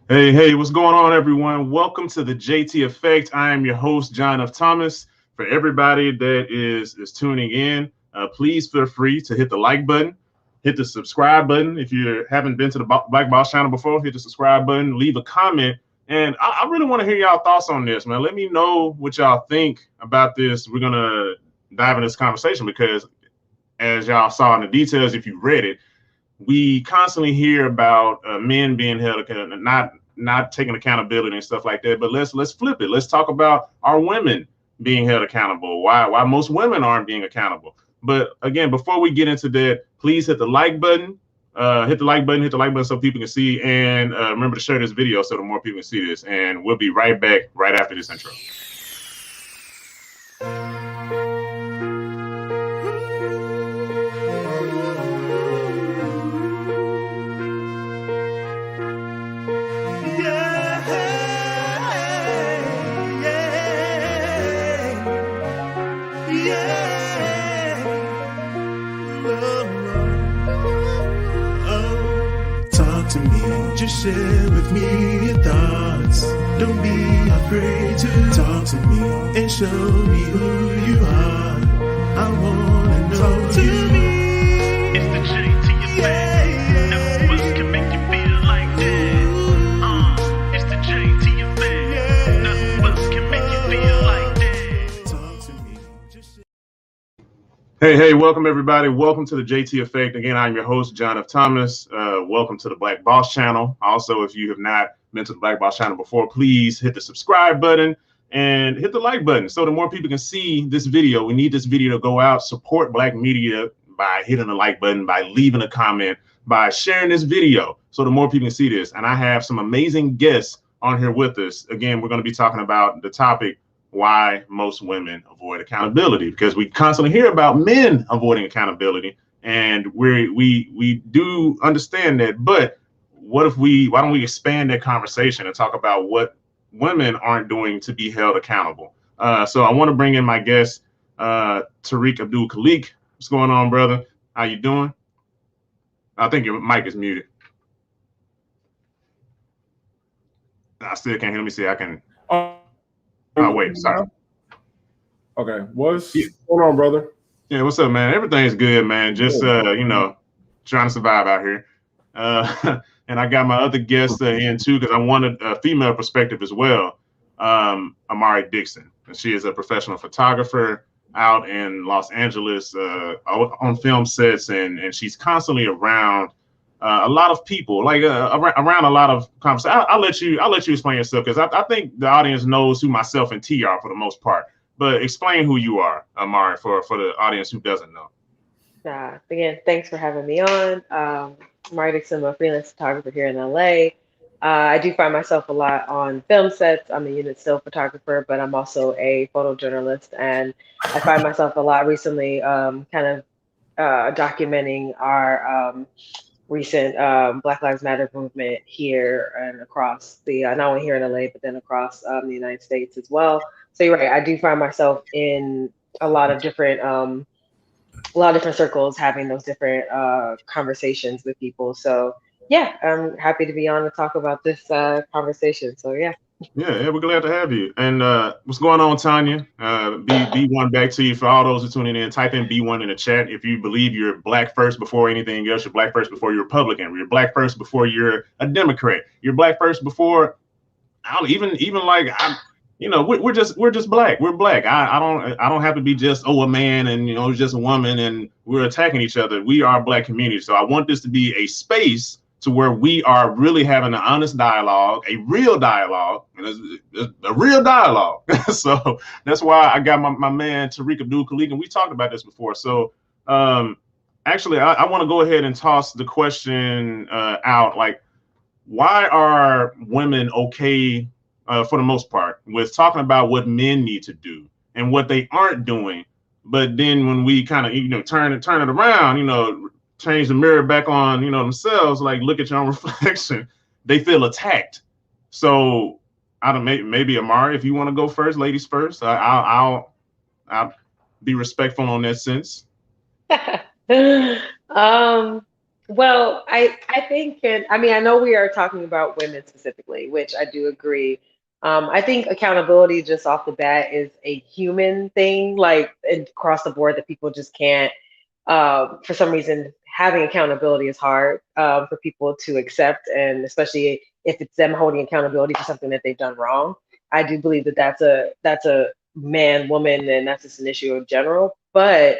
Hey, what's going on, everyone? Welcome to the JT Effect. I am your host, John F. Thomas. For everybody that is tuning in, please feel free to hit the like button, hit the subscribe button. If you haven't been to the Black Boss channel before, hit the subscribe button, leave a comment. And I really want to hear y'all thoughts on this, man. Let me know what y'all think about this. We're going to dive in this conversation because, as y'all saw in the details, if you read it, we constantly hear about men being held accountable, not taking accountability and stuff like that. But let's flip it. Let's talk about our women being held accountable. Why most women aren't being accountable. But again, before we get into that, please hit the like button. Hit the like button so people can see. And remember to share this video so the more people can see this. And we'll be right back right after this intro. Just share with me your thoughts. Don't be afraid to talk to me and show me who you are. I wanna know. Talk to me. It's the JT Effect. Nothing else can make you feel like that. It's the JT Effect. Nothing else can make you feel like that. Talk to me. Just Hey, welcome everybody. Welcome to the JT Effect. Again, I'm your host, John F. Thomas. Welcome to the Black Boss channel. Also, if you have not been to the Black Boss channel before, please hit the subscribe button and hit the like button so the more people can see this video. We need this video to go out, support Black media by hitting the like button, by leaving a comment, by sharing this video so the more people can see this. And I have some amazing guests on here with us. Again, we're going to be talking about the topic, why most women avoid accountability, because we constantly hear about men avoiding accountability, and we do understand that. But why don't we expand that conversation and talk about what women aren't doing to be held accountable? So I want to bring in my guest, Tariq Abdul-Khaaliq. What's going on, brother? How you doing? I think your mic is muted. I still can't hear. Let me see. I can. Oh, wait, sorry. Okay, what's going on, brother? Yeah, what's up, man? Everything's good, man. Just trying to survive out here. And I got my other guest in too, because I wanted a female perspective as well. Amari Dixon. And she is a professional photographer out in Los Angeles on film sets, and she's constantly around a lot of people, like around a lot of conversations. I'll let you explain yourself, because I think the audience knows who myself and T are for the most part. But explain who you are, Amari, for the audience who doesn't know. Again, thanks for having me on. Amari Dixon, I'm a freelance photographer here in LA. I do find myself a lot on film sets. I'm a unit still photographer, but I'm also a photojournalist, and I find myself a lot recently documenting our recent Black Lives Matter movement here and across the, not only here in LA, but then across the United States as well. So you're right, I do find myself in a lot of different circles, having those different conversations with people. So yeah, I'm happy to be on to talk about this conversation. So yeah. Yeah, we're glad to have you. And what's going on, Tanya? B1 back to you. For all those who are tuning in, type in B1 in the chat if you believe you're Black first before anything else. You're Black first before you're Republican. You're Black first before you're a Democrat. You're Black first before we're just Black. We're Black. I don't have to be just a man and just a woman and we're attacking each other. We are a Black community. So I want this to be a space to where we are really having an honest dialogue, a real dialogue, and a real dialogue. So that's why I got my man Tariq Abdul-Khaaliq, and we talked about this before. So actually, I want to go ahead and toss the question out. Like, why are women okay, for the most part, with talking about what men need to do and what they aren't doing? But then when we kind of turn it around, change the mirror back on, themselves, like look at your own reflection, they feel attacked. So I don't, maybe Amari, if you want to go first, ladies first, I'll be respectful on that sense. Well, I think, and I mean, I know we are talking about women specifically, which I do agree. I think accountability just off the bat is a human thing, like across the board, that people just can't. For some reason, having accountability is hard for people to accept, and especially if it's them holding accountability for something that they've done wrong. I do believe that that's a man, woman, and that's just an issue in general. But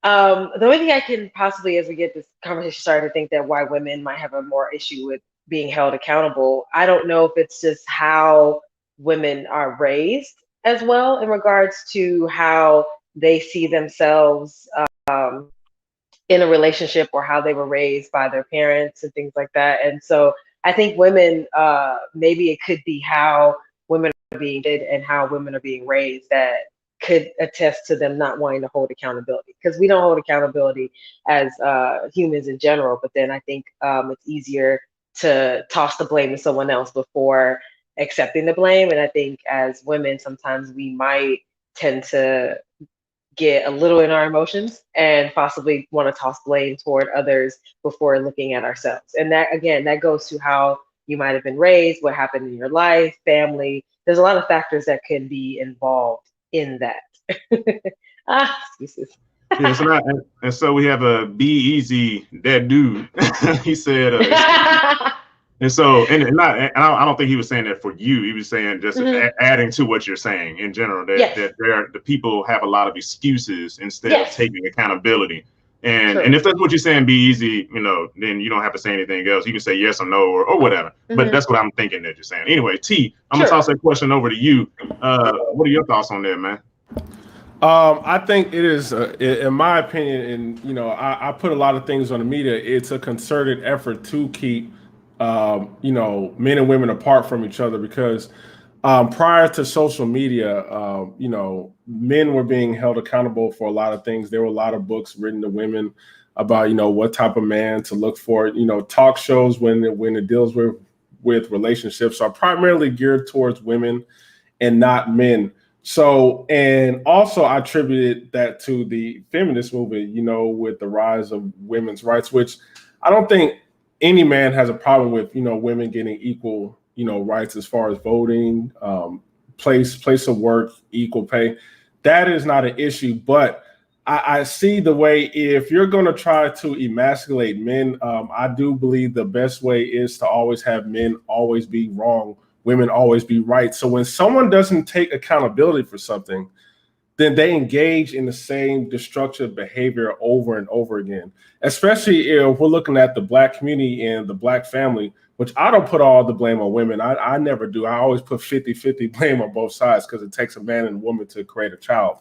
the only thing I can possibly, as we get this conversation started, to think that why women might have a more issue with being held accountable. I don't know if it's just how women are raised as well in regards to how they see themselves in a relationship, or how they were raised by their parents and things like that. And so I think women, maybe it could be how women are being did and how women are being raised that could attest to them not wanting to hold accountability, because we don't hold accountability as humans in general. But then I think it's easier to toss the blame to someone else before accepting the blame. And I think as women, sometimes we might tend to get a little in our emotions and possibly want to toss blame toward others before looking at ourselves. And that, again, that goes to how you might have been raised, what happened in your life, family. There's a lot of factors that can be involved in that. Excuses. Yeah, so now, and so we have a Be Easy, that dude. He said, and so, and not, and I don't think he was saying that for you. He was saying just adding to what you're saying in general, that Yes. that the people have a lot of excuses instead of Yes. taking accountability. And True. and if that's what you're saying, be easy, then you don't have to say anything else. You can say yes or no or whatever. But that's what I'm thinking that you're saying. Anyway, T, I'm gonna toss that question over to you. What are your thoughts on that, man? I think it is, in my opinion, and I put a lot of things on the media. It's a concerted effort to keep, men and women apart from each other, because prior to social media, men were being held accountable for a lot of things. There were a lot of books written to women about, what type of man to look for. Talk shows when it deals with relationships are primarily geared towards women and not men. So, and also I attributed that to the feminist movement, with the rise of women's rights, which I don't think any man has a problem with, women getting equal, rights as far as voting, place of work, equal pay. That is not an issue. But I see the way, if you're going to try to emasculate men, I do believe the best way is to always have men always be wrong, women always be right. So when someone doesn't take accountability for something, then they engage in the same destructive behavior over and over again, especially if we're looking at the Black community and the Black family, which I don't put all the blame on women. I never do. I always put 50-50 blame on both sides, because it takes a man and a woman to create a child.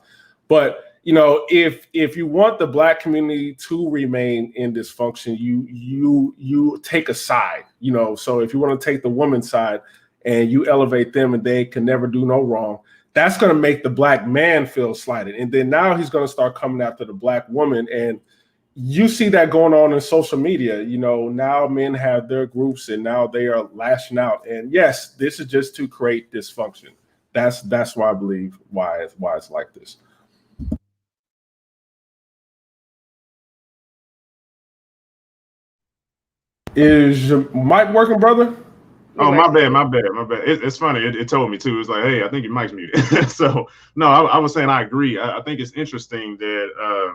But if you want the Black community to remain in dysfunction, you take a side. So if you want to take the woman's side and you elevate them and they can never do no wrong, that's going to make the Black man feel slighted. And then now he's going to start coming after the Black woman. And you see that going on in social media. Now men have their groups and now they are lashing out. And yes, this is just to create dysfunction. That's why I believe why it's like this. Is your mic working, brother? Oh, my bad. It's funny. It told me too. It's like, hey, I think your mic's muted. So no, I was saying I agree. I think it's interesting that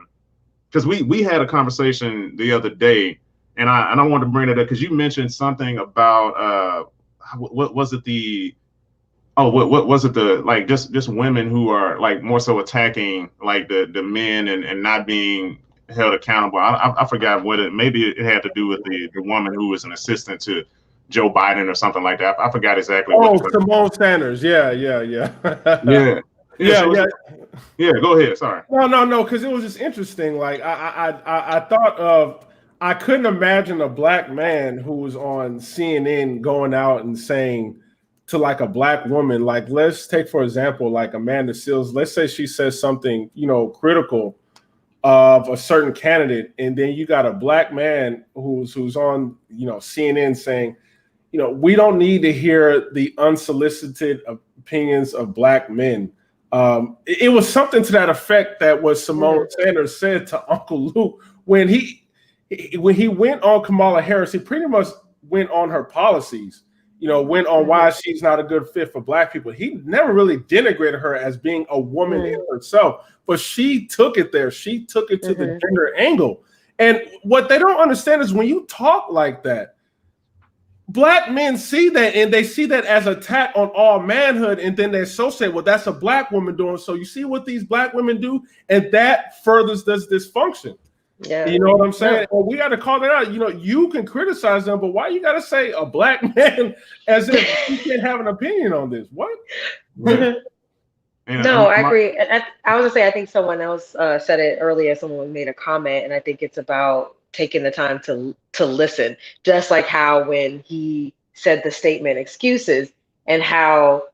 because we had a conversation the other day, and I wanted to bring it up because you mentioned something about what was it what was it like just women who are like more so attacking like the men and not being held accountable. I forgot what maybe it had to do with the woman who was an assistant to Joe Biden or something like that. I forgot exactly. Oh, Simone Sanders. Yeah. Yeah. Yeah. Go ahead. Sorry. No. Because it was just interesting. Like I thought of, I couldn't imagine a Black man who was on CNN going out and saying to like a Black woman, like, let's take for example, like Amanda Seals. Let's say she says something, critical of a certain candidate, and then you got a Black man who's on, CNN saying, we don't need to hear the unsolicited opinions of Black men. It was something to that effect that what Simone Sanders said to Uncle Luke when when he went on Kamala Harris, he pretty much went on her policies, went on why she's not a good fit for Black people. He never really denigrated her as being a woman in herself, but she took it there. She took it to the gender angle. And what they don't understand is when you talk like that, Black men see that, and they see that as an attack on all manhood, and then they associate, well, that's a Black woman doing. So you see what these Black women do, and that furthers this dysfunction. Yeah. You know what I'm saying? Yeah. Well, we got to call it out. You can criticize them, but why you got to say a Black man as if you can't have an opinion on this? What? No, I agree. I was gonna say, I think someone else said it earlier. Someone made a comment, and I think it's about taking the time to listen. Just like how when he said the statement excuses, and how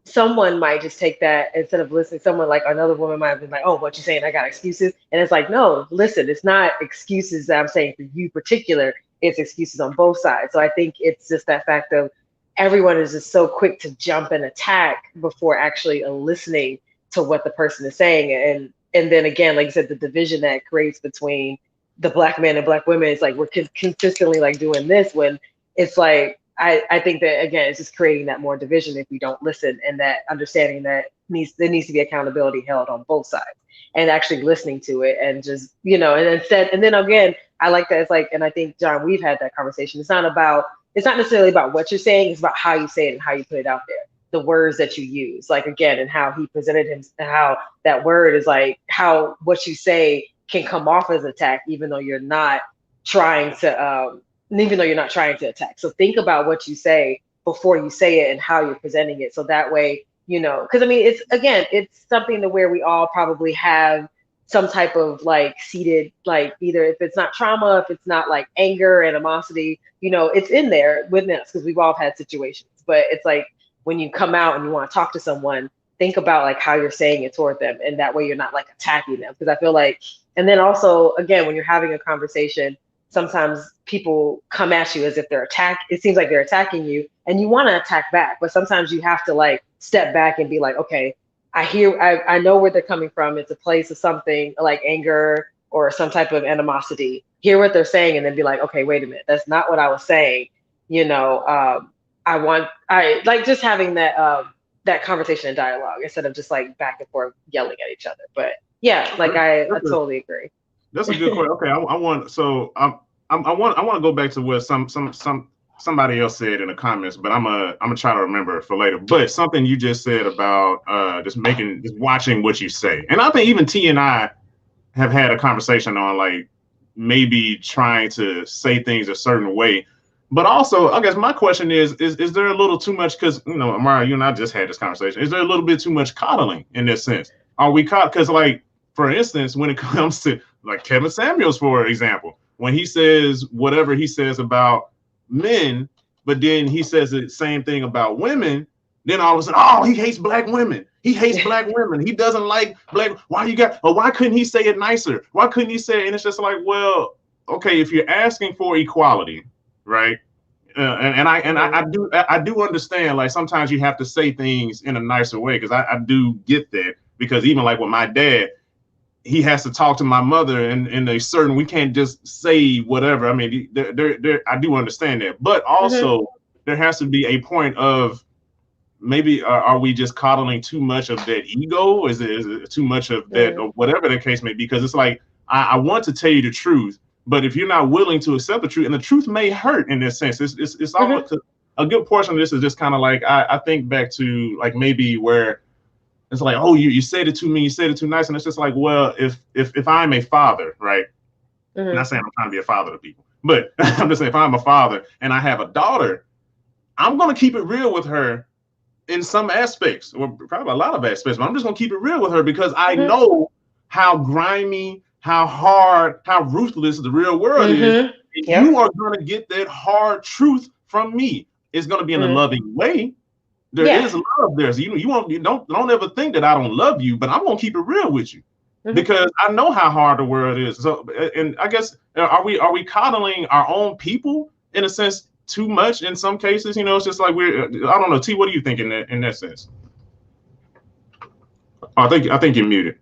someone might just take that instead of listening. Someone like another woman might have been like, "Oh, what you saying? I got excuses," and it's like, no, listen, it's not excuses that I'm saying for you particular. It's excuses on both sides. So I think it's just that fact of everyone is just so quick to jump and attack before actually listening to what the person is saying. And then again, like you said, the division that creates between the Black men and Black women, it's like we're consistently like doing this when it's like, I think that again, it's just creating that more division if we don't listen, and that understanding that there needs to be accountability held on both sides and actually listening to it, and just, and then again, I like that. It's like, and I think, John, we've had that conversation. It's not necessarily about what you're saying, it's about how you say it and how you put it out there. The words that you use, like again, and how he presented him, and how that word is like how what you say can come off as attack, even though you're not trying to attack. So think about what you say before you say it and how you're presenting it. So that way, because I mean, it's something to where we all probably have some type of like seated, like either if it's not trauma, if it's not like anger, animosity, it's in there within us because we've all had situations. But it's like when you come out and you want to talk to someone, think about like how you're saying it toward them, and that way you're not like attacking them. Because I feel like, and then also again, when you're having a conversation, sometimes people come at you as if it seems like they're attacking you, and you want to attack back, but sometimes you have to like step back and be like, okay, I know where they're coming from. It's a place of something like anger or some type of animosity. Hear what they're saying, and then be like, okay, wait a minute, that's not what I was saying. I like just having that conversation and dialogue instead of just like back and forth yelling at each other. But yeah, like I totally agree. That's a good question. Okay, I want to go back to what somebody else said in the comments, but I'm gonna try to remember it for later. But something you just said about just watching what you say, and I think even T and I have had a conversation on like maybe trying to say things a certain way. But also, I guess my question is there a little too much? Because Amari, you and I just had this conversation. Is there a little bit too much coddling in this sense? Are we caught? Because like, for instance, when it comes to like Kevin Samuels, for example, when he says whatever he says about men, but then he says the same thing about women, then all of a sudden, oh, he hates Black women. He hates Black women. He doesn't like Black. Why couldn't he say it nicer? Why couldn't he say it? And it's just like, well, okay, if you're asking for equality, right? I do understand, like sometimes you have to say things in a nicer way, because I do get that, because even like with my dad, he has to talk to my mother in a certain, we can't just say whatever. I mean, I do understand that, but also there has to be a point of maybe are we just coddling too much of that ego? Is it too much of that, or whatever the case may be? Because it's like I want to tell you the truth, but if you're not willing to accept the truth, and the truth may hurt in this sense, it's almost a good portion of this is just kind of like I think back to like maybe where it's like, oh, you said it to me, you said it too nice, and it's just like, well, if I'm a father, right? I'm not saying I'm trying to be a father to people, but I'm just saying if I'm a father and I have a daughter, I'm gonna keep it real with her in some aspects, or probably a lot of aspects, but I'm just gonna keep it real with her because I know how grimy, how hard, how ruthless the real world is. And you are gonna get that hard truth from me. It's gonna be in a loving way. There is love there. So you don't ever think that I don't love you, but I'm gonna keep it real with you because I know how hard the world is. So, and I guess are we coddling our own people in a sense too much in some cases? It's just like I don't know. T, what do you think in that sense? I think you're muted.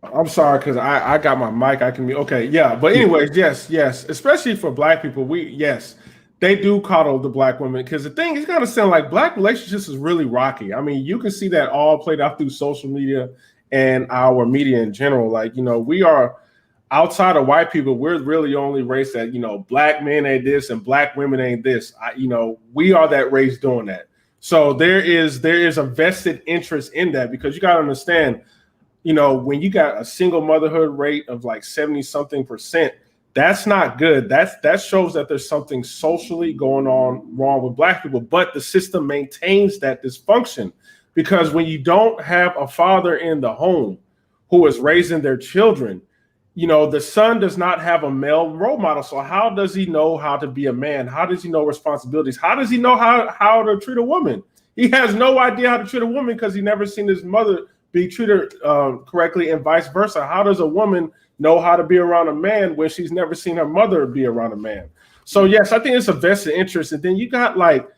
I'm sorry because I got my mic. I can be okay. Yeah, but anyways, yes, especially for black people, they do coddle the black women because the thing is gonna sound like black relationships is really rocky. I mean, you can see that all played out through social media and our media in general. Like, we are outside of white people, we're really only race that, black men ain't this and black women ain't this. We are that race doing that. So there is a vested interest in that because you got to understand, when you got a single motherhood rate of like 70 something percent, that's not good. That shows that there's something socially going on wrong with black people, but the system maintains that dysfunction because when you don't have a father in the home who is raising their children, the son does not have a male role model. So how does he know how to be a man? How does he know responsibilities? How does he know how to treat a woman? He has no idea how to treat a woman because he never seen his mother be treated correctly and vice versa. How does a woman know how to be around a man when she's never seen her mother be around a man? So yes, I think it's a vested interest. And then you got like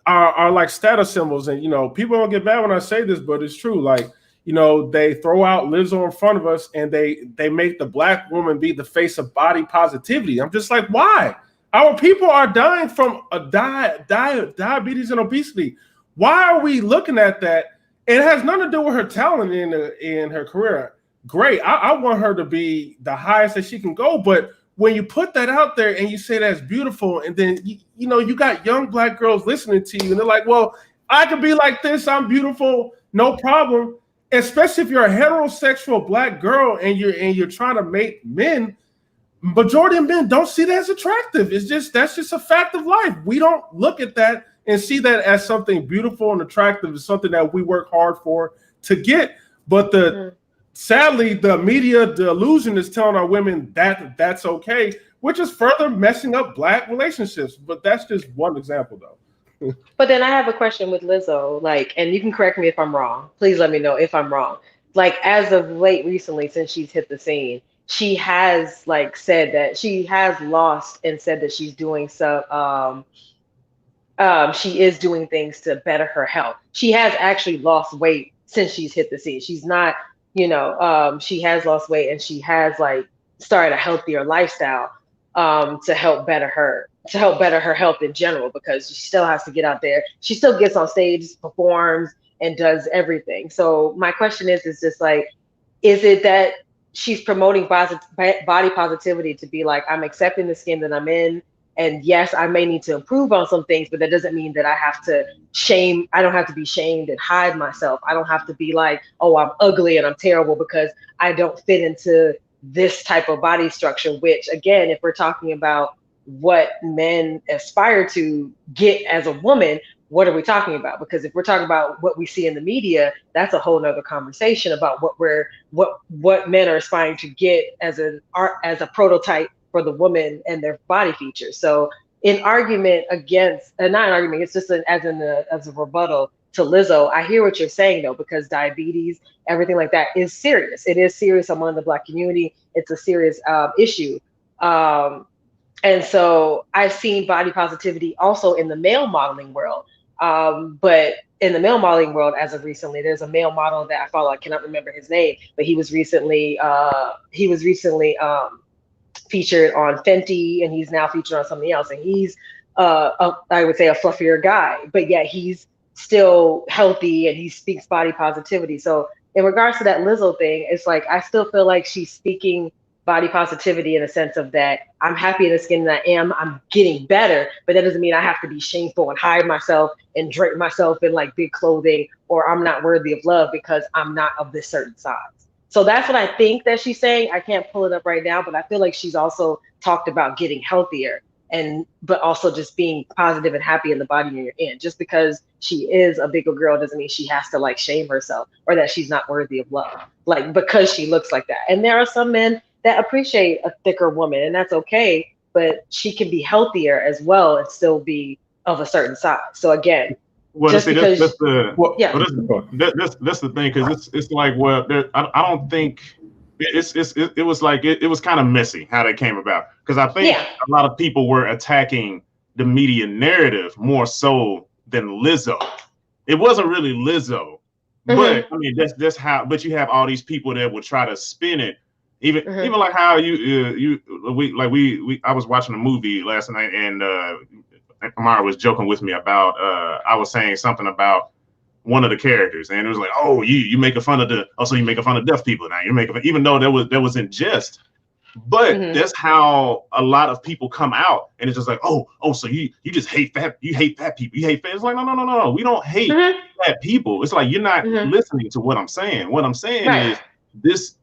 our like status symbols, and people don't get mad when I say this, but it's true. Like, they throw out Lizzo in front of us and they make the black woman be the face of body positivity. I'm just like, why? Our people are dying from diabetes and obesity. Why are we looking at that? It has nothing to do with her talent in her career. Great. I want her to be the highest that she can go. But when you put that out there and you say that's beautiful, and then you got young black girls listening to you and they're like, well, I could be like this. I'm beautiful. No problem. Especially if you're a heterosexual black girl and you're trying to make men, majority of men don't see that as attractive. That's just a fact of life. We don't look at that and see that as something beautiful and attractive. It's something that we work hard for to get. But sadly, the media, the illusion is telling our women that that's okay, which is further messing up black relationships. But that's just one example, though. But then I have a question with Lizzo, like, and you can correct me if I'm wrong. Please let me know if I'm wrong. Like, as of late recently, since she's hit the scene, she has like said that she has lost and said that she's doing she is doing things to better her health. She has actually lost weight since she's hit the scene. She's not, she has lost weight and she has like started a healthier lifestyle to help better her health in general, because she still has to get out there. She still gets on stage, performs, and does everything. So my question is just like, is it that she's promoting body positivity to be like, I'm accepting the skin that I'm in, and yes, I may need to improve on some things, but that doesn't mean that I don't have to be shamed and hide myself. I don't have to be like, oh, I'm ugly and I'm terrible because I don't fit into this type of body structure, which again, if we're talking about what men aspire to get as a woman, what are we talking about? Because if we're talking about what we see in the media, that's a whole nother conversation about what men are aspiring to get as a prototype for the woman and their body features. So in argument against, not an argument, it's just as a rebuttal to Lizzo, I hear what you're saying though, because diabetes, everything like that is serious. It is serious among the Black community. It's a serious issue. And so I've seen body positivity also in the male modeling world. But in the male modeling world, as of recently, there's a male model that I follow. I cannot remember his name, but he was recently featured on Fenty, and he's now featured on something else. And he's I would say a fluffier guy, but yet he's still healthy and he speaks body positivity. So in regards to that Lizzo thing, it's like I still feel like she's speaking body positivity in a sense of that I'm happy in the skin that I am, I'm getting better, but that doesn't mean I have to be shameful and hide myself and drape myself in like big clothing, or I'm not worthy of love because I'm not of this certain size. So that's what I think that she's saying. I can't pull it up right now, but I feel like she's also talked about getting healthier, but also just being positive and happy in the body you're in. Just because she is a bigger girl doesn't mean she has to like shame herself or that she's not worthy of love, like because she looks like that. And there are some men that appreciate a thicker woman, and that's okay, but she can be healthier as well and still be of a certain size. So again, that's the thing, because it's like, well, I don't think it was like it was kind of messy how that came about, because I think a lot of people were attacking the media narrative more so than Lizzo. It wasn't really Lizzo But I mean, that's how. But you have all these people that would try to spin it, even like how I was watching a movie last night, and Amari was joking with me about I was saying something about one of the characters, and it was like, oh, you making fun of you making fun of deaf people now. You're making fun, even though that was in jest. But that's how a lot of people come out, and it's just like, oh, so you just hate fat, you hate fat people, you hate fat. It's like, no, we don't hate fat people. It's like you're not listening to what I'm saying. What I'm saying is this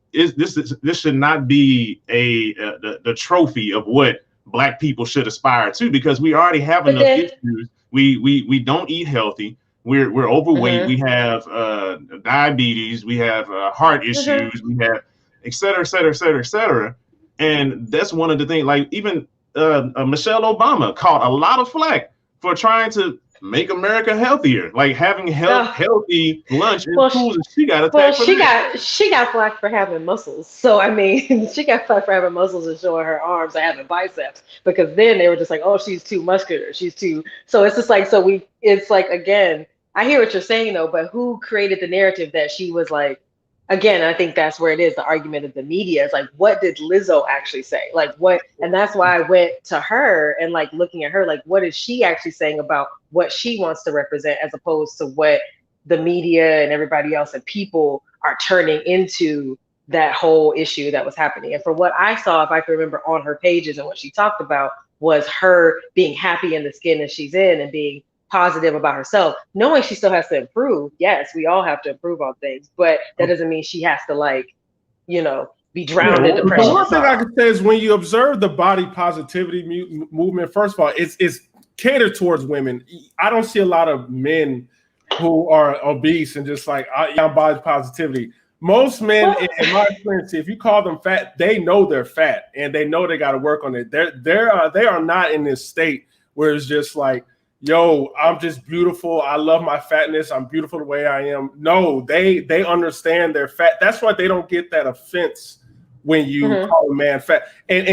should not be the trophy of what Black people should aspire to, because we already have enough issues. We don't eat healthy. We're overweight. We have diabetes. We have heart issues. We have et cetera, et cetera, et cetera, et cetera. And that's one of the things, like even Michelle Obama caught a lot of flack for trying to make America healthier, like having healthy lunch and foods. And she got attacked for that. She got flack for having muscles. So I mean, she got flack for having muscles and showing her arms and having biceps, because then they were just like, oh, she's too muscular. She's too. So it's just like, it's like, again, I hear what you're saying though, but who created the narrative that she was like? Again, I think that's where it is. The argument of the media is like, what did Lizzo actually say? Like what? And that's why I went to her and like looking at her, like, what is she actually saying about what she wants to represent, as opposed to what the media and everybody else and people are turning into that whole issue that was happening. And from what I saw, if I can remember on her pages, and what she talked about was her being happy in the skin that she's in and being positive about herself, knowing she still has to improve. Yes, we all have to improve on things, but that doesn't mean she has to, like, be drowned in depression. The one thing I can say is, when you observe the body positivity movement, first of all, it's catered towards women. I don't see a lot of men who are obese and just like, I'm body positivity. Most men, in my experience, if you call them fat, they know they're fat and they know they got to work on it. They are not in this state where it's just like, yo, I'm just beautiful. I love my fatness. I'm beautiful the way I am. No, they understand they're fat. That's why they don't get that offense when you call a man fat. And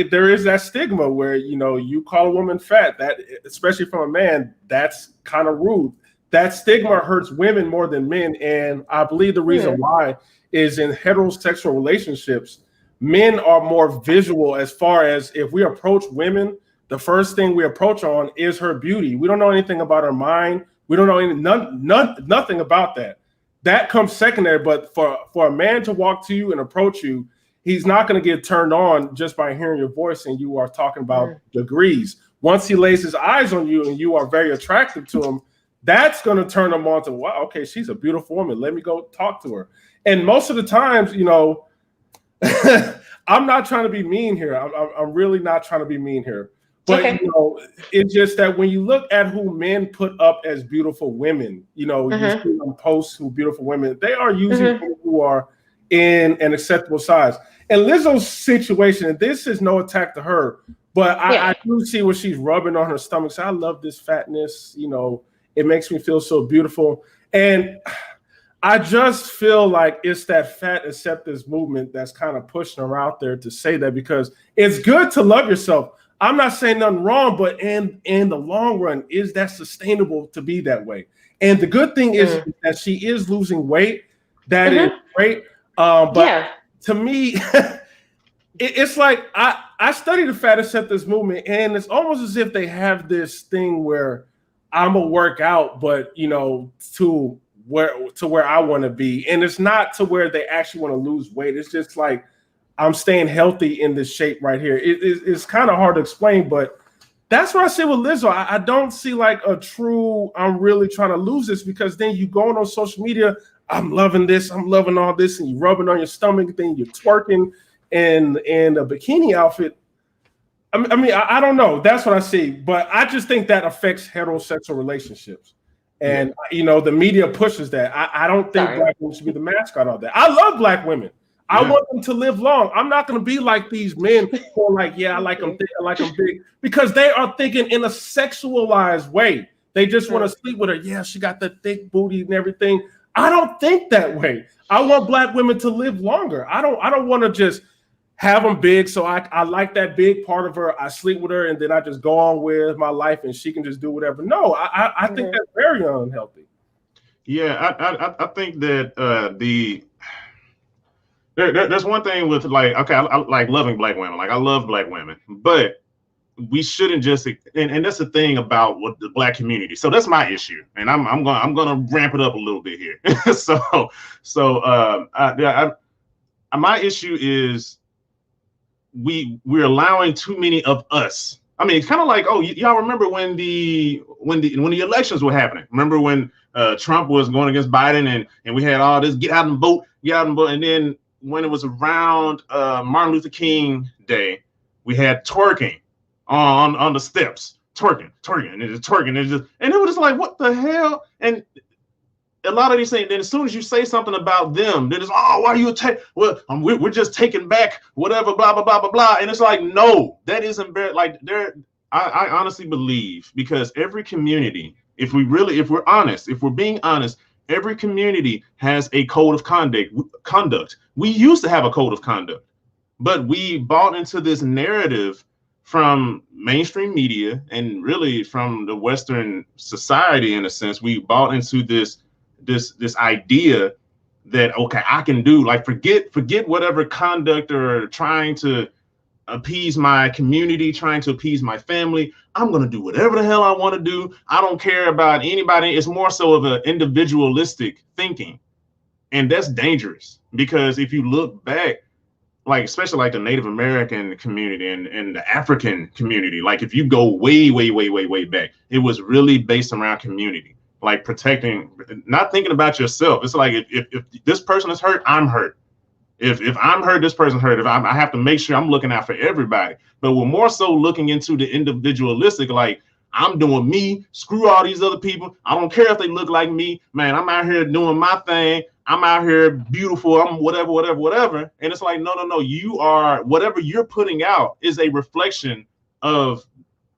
there is that stigma where, you call a woman fat, that especially from a man, that's kind of rude. That stigma hurts women more than men. And I believe the reason why is, in heterosexual relationships, men are more visual. As far as, if we approach women, the first thing we approach on is her beauty. We don't know anything about her mind. We don't know nothing about that. That comes secondary. But for a man to walk to you and approach you, he's not going to get turned on just by hearing your voice and you are talking about degrees. Once he lays his eyes on you and you are very attractive to him, that's going to turn him on to, wow, okay, she's a beautiful woman. Let me go talk to her. And most of the times, I'm not trying to be mean here. I'm really not trying to be mean here. But it's just that when you look at who men put up as beautiful women, you see them post who beautiful women, they are usually people who are in an acceptable size. And Lizzo's situation, and this is no attack to her, but I do see what she's rubbing on her stomach. So I love this fatness, it makes me feel so beautiful. And I just feel like it's that fat acceptance movement that's kind of pushing her out there to say that, because it's good to love yourself. I'm not saying nothing wrong, but in the long run, is that sustainable to be that way? And the good thing is that she is losing weight. That is great. But to me, it's like I study the fat acceptance movement, and it's almost as if they have this thing where I'm gonna work out, but to where I want to be, and it's not to where they actually want to lose weight. It's just like, I'm staying healthy in this shape right here. It's kind of hard to explain, but that's what I see with Lizzo. I don't see like a true, I'm really trying to lose this, because then you go on social media, I'm loving this, I'm loving all this, and you're rubbing on your stomach, then you're twerking in a bikini outfit. I don't know. That's what I see. But I just think that affects heterosexual relationships. And, the media pushes that. I don't think Black women should be the mascot of that. I love Black women. I want them to live long. I'm not going to be like these men who are like, I like them thick, I like them big, because they are thinking in a sexualized way. They just want to sleep with her. Yeah, she got the thick booty and everything. I don't think that way. I want Black women to live longer. I don't want to just have them big. So I like that big part of her. I sleep with her and then I just go on with my life and she can just do whatever. No, I think that's very unhealthy. Yeah, I think that there's one thing with like, okay, I like loving black women. Like I love black women, but we shouldn't just, and that's the thing about what the black community. So that's my issue, and I'm gonna ramp it up a little bit here. My issue is we're allowing too many of us. I mean, it's kind of like, oh, y'all remember when the elections were happening? Remember when Trump was going against Biden, and we had all this get out and vote, and then when it was around Martin Luther King Day, we had twerking on the steps, twerking, and it was just like, what the hell? And a lot of these things, then as soon as you say something about them, then it's, oh, why are you we're just taking back whatever, blah blah blah blah blah. And it's like, no, that isn't very, like, there. I honestly believe, because every community, if we're honest, if we're being honest, every community has a code of conduct. We used to have a code of conduct, but we bought into this narrative from mainstream media and really from the Western society. In a sense, we bought into this idea that, okay, I can do, like, forget whatever conduct or trying to appease my community, trying to appease my family. I'm going to do whatever the hell I want to do. I don't care about anybody. It's more so of an individualistic thinking. And that's dangerous, because if you look back, like, especially like the Native American community and the African community, like if you go way, way, way, way, way back, it was really based around community, like protecting, not thinking about yourself. It's like, if this person is hurt, I'm hurt. If I'm hurt, this person's hurt. I have to make sure I'm looking out for everybody. But we're more so looking into the individualistic, like, I'm doing me, screw all these other people. I don't care if they look like me, man. I'm out here doing my thing. I'm out here beautiful. I'm whatever. And it's like, no. You are, whatever you're putting out is a reflection of,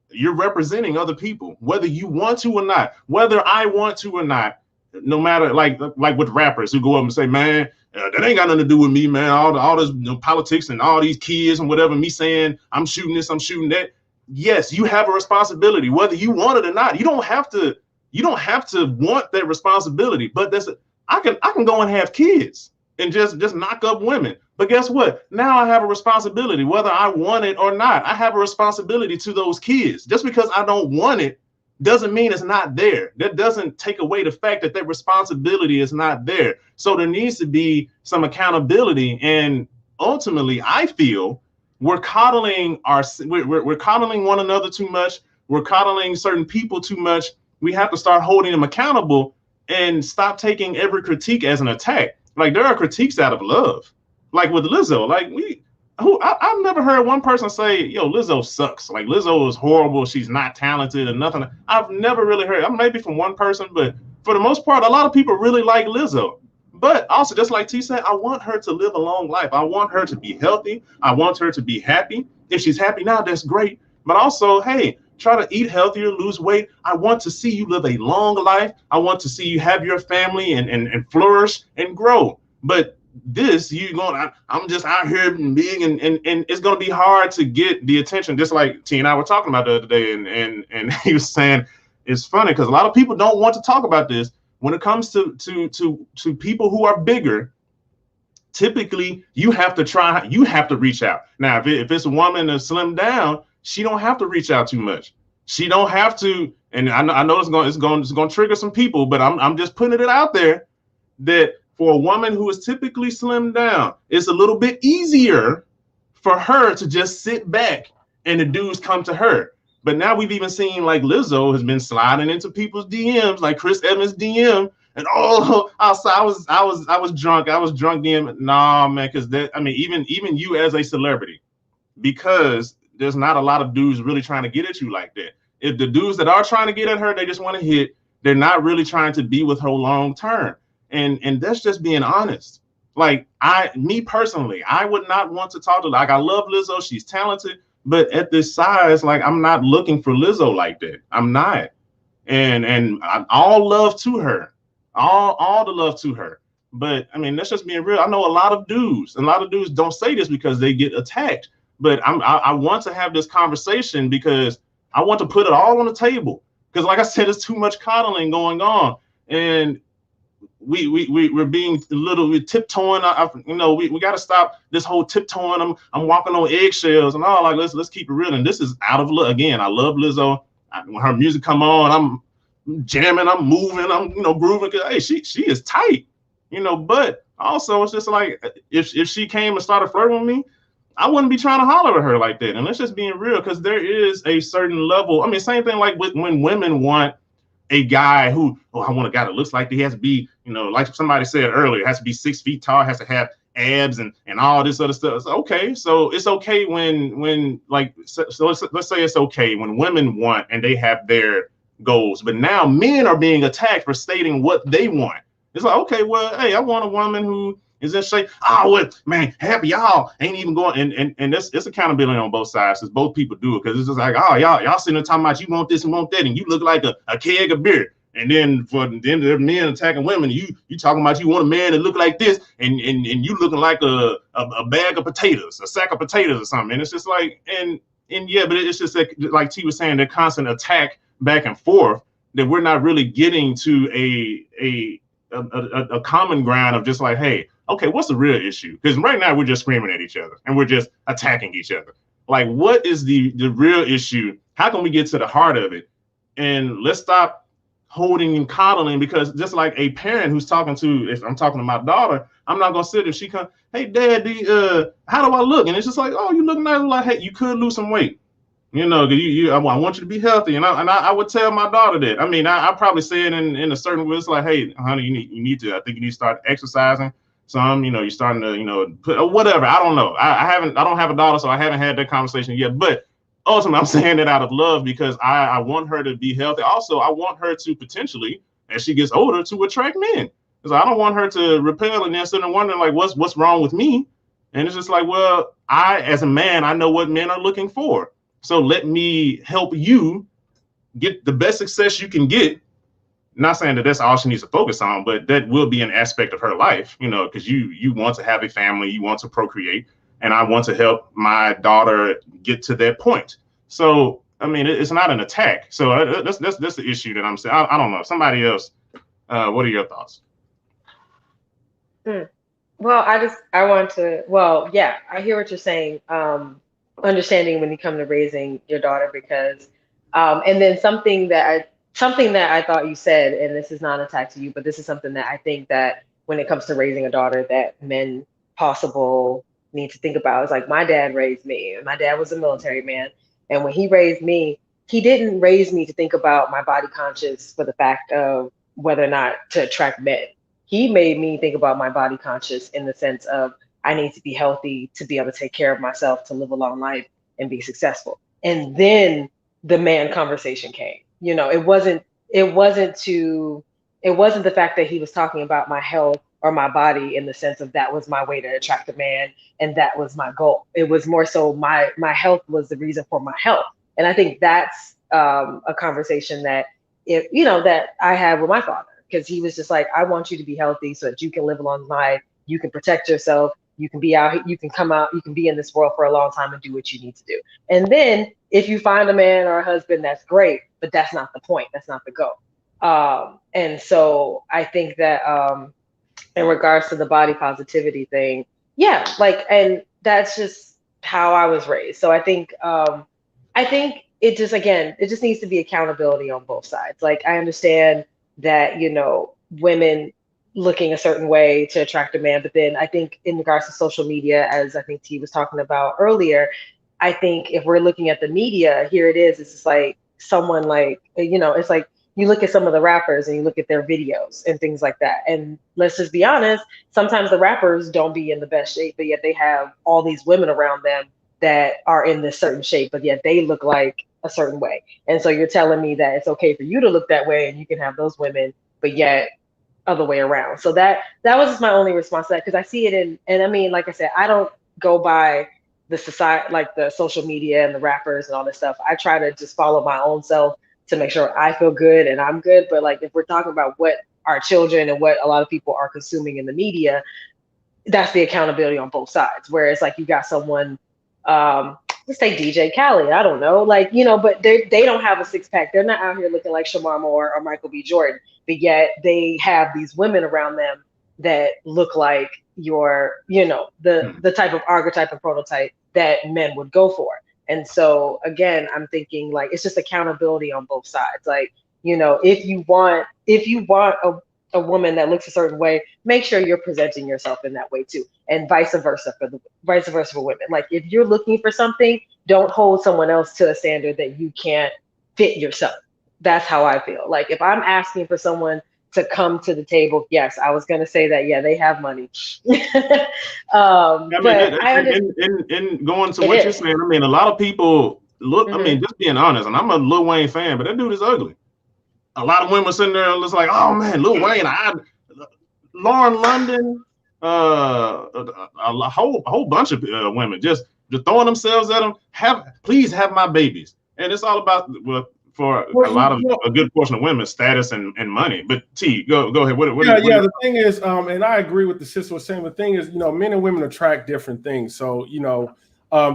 you're representing other people, whether you want to or not, whether I want to or not. No matter, like with rappers who go up and say, man, that ain't got nothing to do with me, man. All this, politics and all these kids and whatever, me saying I'm shooting this, I'm shooting that. Yes, you have a responsibility, whether you want it or not. You don't have to want that responsibility. But I can go and have kids and just knock up women. But guess what? Now I have a responsibility, whether I want it or not. I have a responsibility to those kids. Just because I don't want it doesn't mean it's not there. That doesn't take away the fact that responsibility is not there. So there needs to be some accountability. And ultimately, I feel we're coddling we're coddling one another too much. We're coddling certain people too much. We have to start holding them accountable and stop taking every critique as an attack. Like, there are critiques out of love. Like with Lizzo, like I've never heard one person say, yo, Lizzo sucks. Like, Lizzo is horrible. She's not talented and nothing. I've never really heard, maybe from one person, but for the most part, a lot of people really like Lizzo. But also, just like T said, I want her to live a long life. I want her to be healthy. I want her to be happy. If she's happy now, that's great. But also, hey, try to eat healthier, lose weight. I want to see you live a long life. I want to see you have your family and flourish and grow. But this, I'm just out here being, and it's going to be hard to get the attention, just like T and I were talking about the other day. And he was saying, it's funny because a lot of people don't want to talk about this. When it comes to people who are bigger, typically you have to reach out. Now, if it's a woman that's slimmed down, she don't have to reach out too much. She don't have to, and I know it's going to trigger some people, but I'm just putting it out there that for a woman who is typically slimmed down, it's a little bit easier for her to just sit back and the dudes come to her. But now we've even seen, like, Lizzo has been sliding into people's DMs, like Chris Evans' DM, and I was drunk. I was drunk DM. Nah, man, because even you as a celebrity, because there's not a lot of dudes really trying to get at you like that. If the dudes that are trying to get at her, they just want to hit. They're not really trying to be with her long term, and that's just being honest. Like, me personally, I would not want to talk to, like, I love Lizzo. She's talented. But at this size, like, I'm not looking for Lizzo like that. I'm not. And all love to her. All the love to her. But I mean, that's just being real. I know a lot of dudes don't say this because they get attacked. But I want to have this conversation because I want to put it all on the table. Because, like I said, there's too much coddling going on. And we're being a little, we're tiptoeing. You know, we got to stop this whole tiptoeing. I'm walking on eggshells and all. Like let's keep it real. And this is out of love. Again, I love Lizzo. When her music come on, I'm jamming, I'm moving, I'm grooving. Cause hey, she is tight, But also, it's just like if she came and started flirting with me, I wouldn't be trying to holler at her like that. And let's just being real, because there is a certain level. I mean, same thing like when women want a guy who, I want a guy that looks like he has to be, like somebody said earlier, has to be 6 feet tall, has to have abs and all this other stuff. Okay, so it's okay when like so let's say it's okay when women want and they have their goals, but now men are being attacked for stating what they want. It's like, okay, well, hey, I want a woman who is in shape. Oh, well, man, half of y'all ain't even going, and it's accountability on both sides, because both people do it, because it's just like, oh, y'all sitting there talking about you want this and want that, and you look like a keg of beer. And then for the end of men attacking women, you talking about you want a man that look like this, and you looking like a bag of potatoes, a sack of potatoes or something. And it's just like, and yeah, but it's just like T was saying, the constant attack back and forth, that we're not really getting to a common ground of just like, hey, okay, what's the real issue? Because right now we're just screaming at each other and we're just attacking each other. Like, what is the real issue? How can we get to the heart of it? And let's stop holding and coddling, because just like a parent who's talking to, if I'm talking to my daughter, I'm not gonna sit if she come, hey, Daddy, how do I look? And it's just like, oh, you look nice. Like, hey, you could lose some weight. I want you to be healthy, and I would tell my daughter that. I mean, I probably say it in a certain way. It's like, hey, honey, you need to. I think you need to start exercising some. You're starting to, put or whatever. I don't know. I don't have a daughter, so I haven't had that conversation yet. But ultimately, I'm saying it out of love, because I want her to be healthy. Also, I want her to potentially, as she gets older, to attract men. Because I don't want her to repel and then sit and wondering like, what's wrong with me? And it's just like, well, as a man, I know what men are looking for. So let me help you get the best success you can get. Not saying that that's all she needs to focus on, but that will be an aspect of her life, because you want to have a family, you want to procreate, and I want to help my daughter get to that point. So, I mean, it's not an attack. So that's the issue that I'm saying. I don't know. Somebody else, what are your thoughts? Well, yeah, I hear what you're saying. Understanding when you come to raising your daughter, because and then something that I thought you said, and this is not an attack to you, but this is something that I think that when it comes to raising a daughter that men possible need to think about, is like, my dad raised me. My dad was a military man, and when he raised me, he didn't raise me to think about my body conscious for the fact of whether or not to attract men. He made me think about my body conscious in the sense of, I need to be healthy to be able to take care of myself, to live a long life and be successful. And then the man conversation came. It wasn't the fact that he was talking about my health or my body in the sense of that was my way to attract a man and that was my goal. It was more so my health was the reason for my health. And I think that's a conversation that that I had with my father, because he was just like, I want you to be healthy so that you can live a long life, you can protect yourself, you can be out, you can come out, you can be in this world for a long time and do what you need to do. And then if you find a man or a husband, that's great, but that's not the point. That's not the goal. And so I think that in regards to the body positivity thing, yeah, and that's just how I was raised. So I think it just needs to be accountability on both sides. Like, I understand that, women looking a certain way to attract a man. But then I think in regards to social media, as I think T was talking about earlier, I think if we're looking at the media, here it is, it's just like someone like, it's like you look at some of the rappers and you look at their videos and things like that. And let's just be honest, sometimes the rappers don't be in the best shape, but yet they have all these women around them that are in this certain shape, but yet they look like a certain way. And so you're telling me that it's okay for you to look that way and you can have those women, but yet other way around. So that was just my only response to that, because I see it and I mean, like I said, I don't go by the society, like the social media and the rappers and all this stuff. I try to just follow my own self to make sure I feel good and I'm good. But like, if we're talking about what our children and what a lot of people are consuming in the media, that's the accountability on both sides. Where it's like you got someone let's take DJ Khaled. I don't know, like, but they don't have a six pack. They're not out here looking like Shamar Moore or Michael B. Jordan, but yet they have these women around them that look like the type of archetype and prototype that men would go for. And so again, I'm thinking like it's just accountability on both sides. Like, if you want a woman that looks a certain way, make sure you're presenting yourself in that way too, and vice versa for women. Like if you're looking for something, don't hold someone else to a standard that you can't fit yourself. That's how I feel. Like if I'm asking for someone to come to the table, yes, I was gonna say that. Yeah, they have money. But I understand. And going to what you're saying, I mean, a lot of people look. I mean, just being honest, and I'm a Lil Wayne fan, but that dude is ugly. A lot of women sitting there just like, oh man, Lil Wayne, Lauren London, a whole bunch of women just throwing themselves at him. Please have my babies, and it's all about for a good portion of women, status and money. But T, go ahead. The thing is, and I agree with the sister was saying. The thing is, men and women attract different things. So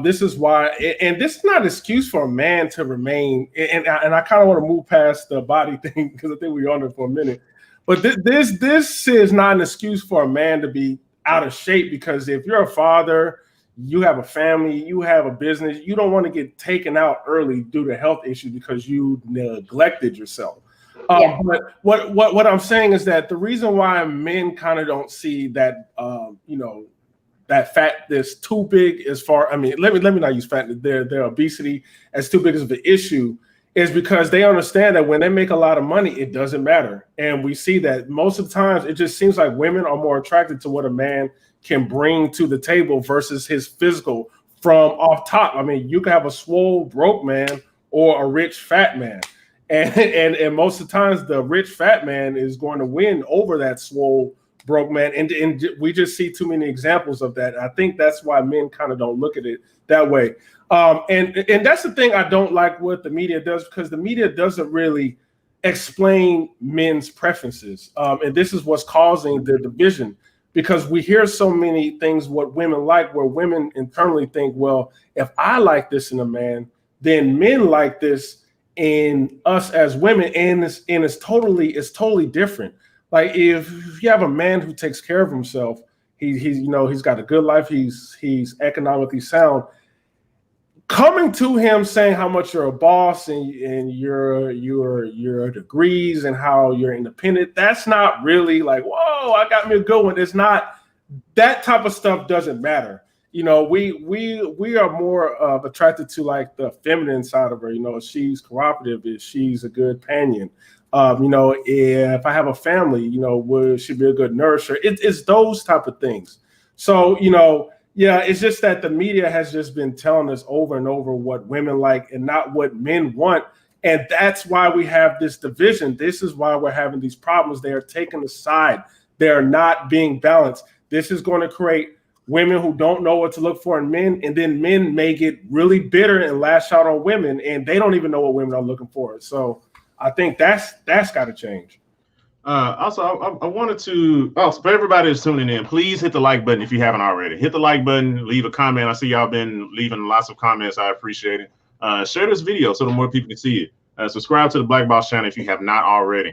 this is why, and this is not an excuse for a man to remain. And I kind of want to move past the body thing because I think we're on it for a minute. But this is not an excuse for a man to be out of shape, because if you're a father, you have a family, you have a business, you don't want to get taken out early due to health issues because you neglected yourself. But what I'm saying is that the reason why men kind of don't see that, that fat that's too big as far, I mean, let me not use fat, their obesity as too big of an issue, is because they understand that when they make a lot of money, it doesn't matter. And we see that most of the times, it just seems like women are more attracted to what a man can bring to the table versus his physical from off top. I mean, you can have a swole broke man or a rich fat man. And most of the times the rich fat man is going to win over that swole broke man. And we just see too many examples of that. I think that's why men kind of don't look at it that way. And that's the thing I don't like what the media does, because the media doesn't really explain men's preferences. And this is what's causing the division, because we hear so many things what women like, where women internally think, well, if I like this in a man, then men like this in us as women, and it's totally different. Like if you have a man who takes care of himself, he's got a good life, he's economically sound. Coming to him saying how much you're a boss and your degrees and how you're independent, that's not really like, whoa, I got me a good one. It's not, that type of stuff doesn't matter. We are more attracted to like the feminine side of her. She's cooperative, she's a good companion. If I have a family, would she be a good nourisher? It's those type of things. So, yeah, it's just that the media has just been telling us over and over what women like and not what men want. And that's why we have this division. This is why we're having these problems. They are taken aside. They're not being balanced. This is going to create women who don't know what to look for in men. And then men may get really bitter and lash out on women, and they don't even know what women are looking for. So I think that's got to change. Also, I wanted to, for everybody that's tuning in, please hit the like button if you haven't already. Hit the like button, leave a comment. I see y'all been leaving lots of comments. I appreciate it. Share this video so the more people can see it. Subscribe to the Black Boss channel if you have not already.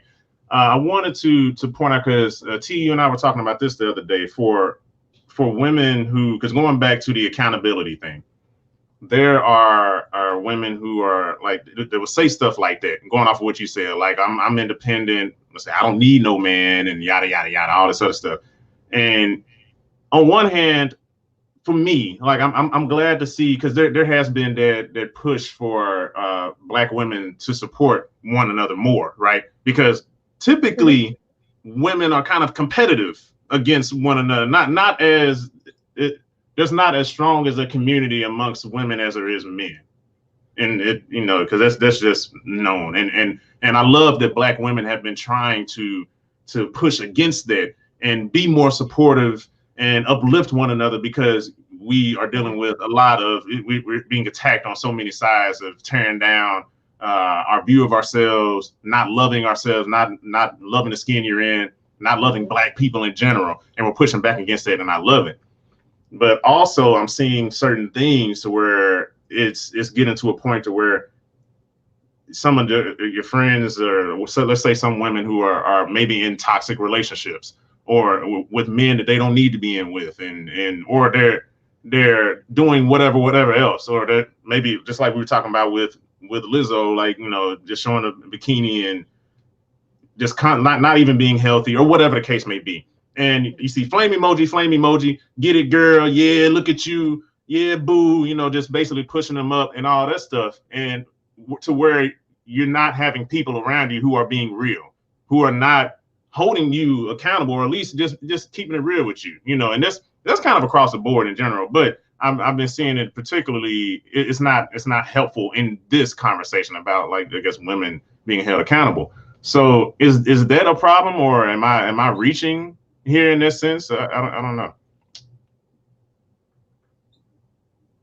I wanted to point out, because T, you and I were talking about this the other day, for women who, because going back to the accountability thing, there are women who are like, they will say stuff like that, going off of what you said, like I'm independent, say I don't need no man, and yada yada yada, all this other stuff. And on one hand, for me, like I'm glad to see, because there has been that push for Black women to support one another more, right? Because typically women are kind of competitive against one another, not as there's not as strong as a community amongst women as there is men, and because that's just known. And I love that Black women have been trying to push against that and be more supportive and uplift one another, because we are dealing with a lot of, we're being attacked on so many sides of tearing down our view of ourselves, not loving ourselves, not loving the skin you're in, not loving Black people in general, and we're pushing back against that, and I love it. But also I'm seeing certain things to where it's getting to a point to where some of your friends, or so let's say some women who are maybe in toxic relationships or with men that they don't need to be in with, and or they're doing whatever else, or that maybe just like we were talking about with Lizzo, like, you know, just showing a bikini and just not even being healthy or whatever the case may be. And you see flame emoji, get it, girl, yeah, look at you, yeah, boo, you know, just basically pushing them up and all that stuff, and to where you're not having people around you who are being real, who are not holding you accountable, or at least just keeping it real with you, you know. And that's kind of across the board in general, but I've been seeing it particularly. It's not helpful in this conversation about, like, I guess, women being held accountable. So is that a problem, or am I reaching here in this sense? I don't know.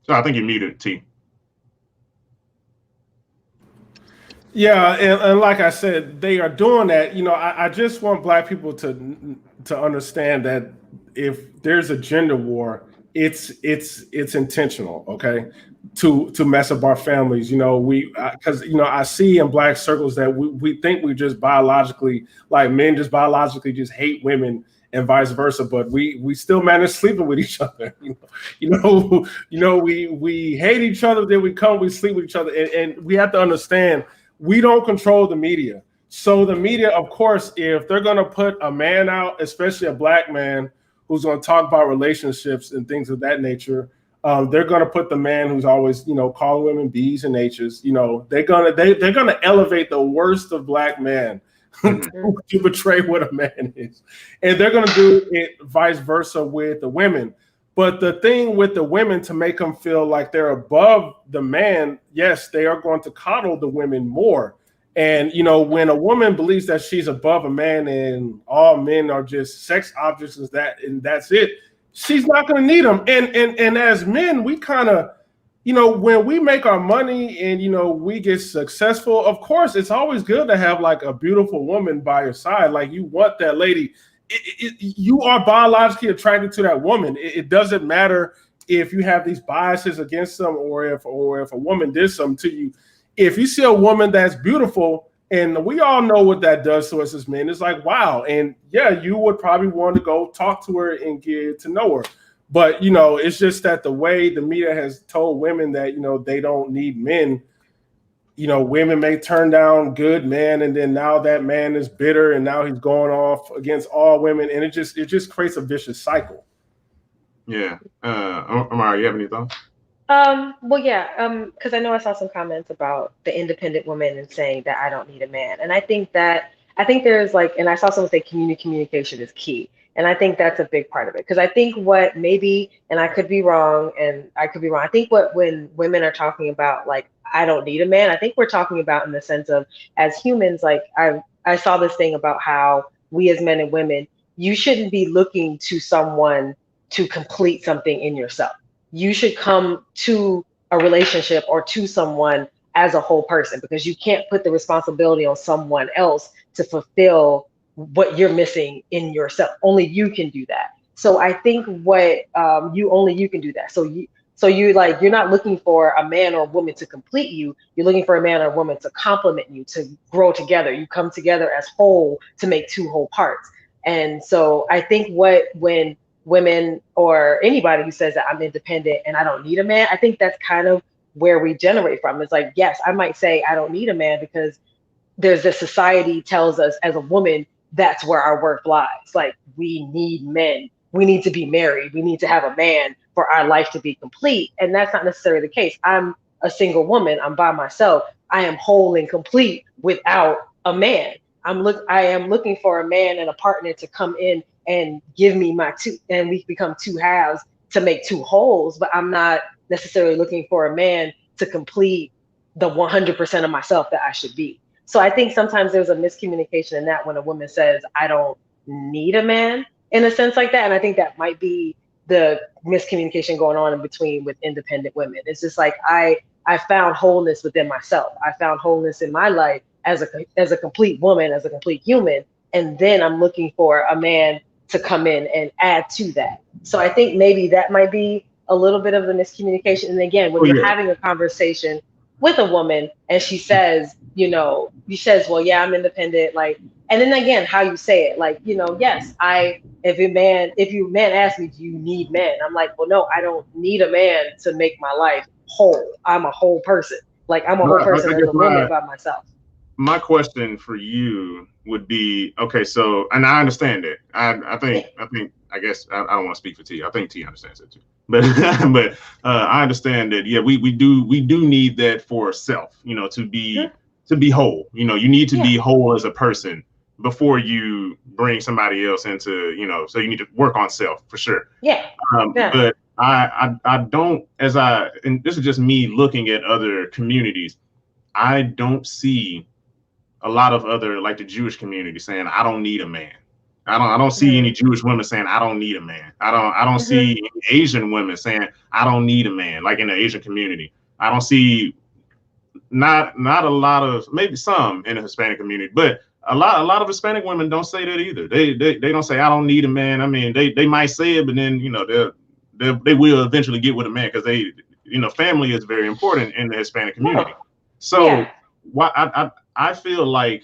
So I think you're muted, T. Yeah, and like I said, they are doing that. You know, I just want Black people to understand that if there's a gender war, it's intentional, okay? To mess up our families. You know, because you know, I see in Black circles that we think we just biologically, like, men just biologically just hate women and vice versa, but we still manage sleeping with each other. We hate each other, then we sleep with each other, and we have to understand, we don't control the media. So the media, of course, if they're going to put a man out, especially a Black man who's going to talk about relationships and things of that nature, they're going to put the man who's always, you know, calling women B's and H's. You know, they're gonna elevate the worst of Black men to betray what a man is, and they're going to do it vice versa with the women. But the thing with the women, to make them feel like they're above the man, yes, they are going to coddle the women more. And, you know, when a woman believes that she's above a man and all men are just sex objects and that's it, she's not going to need them. And as men, we kind of, you know, when we make our money and, you know, we get successful, of course, it's always good to have, like, a beautiful woman by your side. Like, you want that lady. You are biologically attracted to that woman. It doesn't matter if you have these biases against them, or if a woman did something to you. If you see a woman that's beautiful, and we all know what that does to us as men, it's like, wow. And yeah, you would probably want to go talk to her and get to know her. But, you know, it's just that the way the media has told women that, you know, they don't need men. You know, women may turn down good men, and then now that man is bitter, and now he's going off against all women, and it just creates a vicious cycle. Yeah. Amari, you have any thoughts? Well, yeah, because I know I saw some comments about the independent woman and saying that I don't need a man. And I think there's, like, and I saw someone say communication is key. And I think that's a big part of it. Because I think what maybe, and I could be wrong, I think when women are talking about, like, I don't need a man, I think we're talking about in the sense of, as humans, like, I saw this thing about how we as men and women, you shouldn't be looking to someone to complete something in yourself. You should come to a relationship or to someone as a whole person, because you can't put the responsibility on someone else to fulfill what you're missing in yourself. Only you can do that. So I think you can do that. So you're not looking for a man or a woman to complete you. You're looking for a man or a woman to complement you, to grow together. You come together as whole to make two whole parts. And so I think when women or anybody who says that I'm independent and I don't need a man, I think that's kind of where we generate from. It's like, yes, I might say I don't need a man because there's this society tells us as a woman, that's where our worth lies. Like, we need men. We need to be married. We need to have a man for our life to be complete. And that's not necessarily the case. I'm a single woman. I'm by myself. I am whole and complete without a man. I am looking for a man and a partner to come in and give me my two, and we become two halves to make two wholes. But I'm not necessarily looking for a man to complete the 100% of myself that I should be. So I think sometimes there's a miscommunication in that when a woman says, I don't need a man in a sense like that. And I think that might be the miscommunication going on in between with independent women. It's just like, I found wholeness within myself. I found wholeness in my life as a complete woman, as a complete human. And then I'm looking for a man to come in and add to that. So I think maybe that might be a little bit of the miscommunication. And again, when Oh you're yeah. having a conversation with a woman and she says, well, yeah, I'm independent, like, and then again, how you say it, like, yes, if your man asks me, do you need men? I'm like, well, no, I don't need a man to make my life whole. I'm a whole person. Like, I'm a whole person I as guess a woman by myself. my question for you would be, okay, so, and I understand that. I guess I don't want to speak for T. I think T understands it too. But but I understand that, yeah, we do need that for self, to be whole. You need to be whole as a person before you bring somebody else into, so you need to work on self for sure. Yeah. But I don't, and this is just me looking at other communities, I don't see a lot of other, like the Jewish community, saying I don't need a man. I don't see any Jewish women saying I don't need a man. I don't see any Asian women saying I don't need a man, like in the Asian community. I don't see not a lot of, maybe some in the Hispanic community, but a lot of Hispanic women don't say that either. They don't say I don't need a man. I mean, they might say it, but then they will eventually get with a man because family is very important in the Hispanic community. So I feel like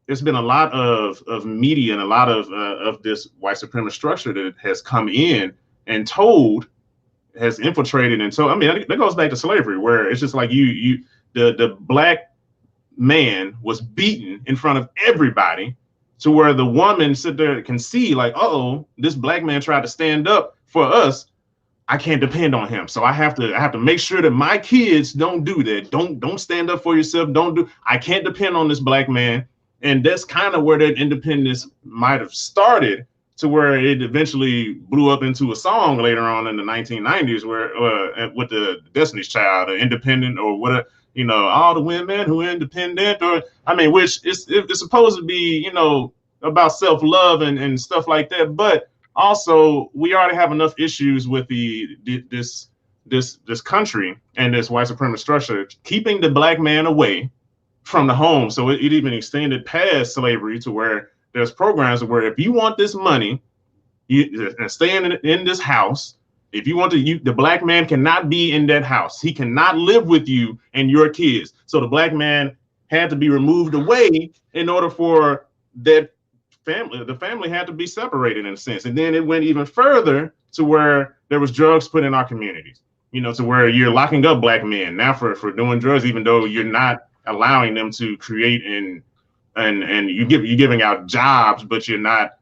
there's been a lot of media and a lot of this white supremacist structure that has come in and has infiltrated. And so, I mean, that goes back to slavery, where it's just like the black man was beaten in front of everybody, to where the woman sit there and can see like, oh, this black man tried to stand up for us. I can't depend on him. So I have to make sure that my kids don't do that. Don't stand up for yourself. I can't depend on this black man. And that's kind of where that independence might have started, to where it eventually blew up into a song later on in the 1990s, where with the Destiny's Child, or Independent, or whatever, all the women who are independent, or I mean, which it's supposed to be, about self-love and stuff like that. But also, we already have enough issues with this country and this white supremacist structure keeping the black man away from the home. So it even extended past slavery, to where there's programs where if you want this money, you stay in this house. If you want to, the black man cannot be in that house. He cannot live with you and your kids. So the black man had to be removed away in order for that the family had to be separated, in a sense. And then it went even further, to where there was drugs put in our communities, to where you're locking up black men now for doing drugs, even though you're not allowing them to create and you're giving out jobs, but you're not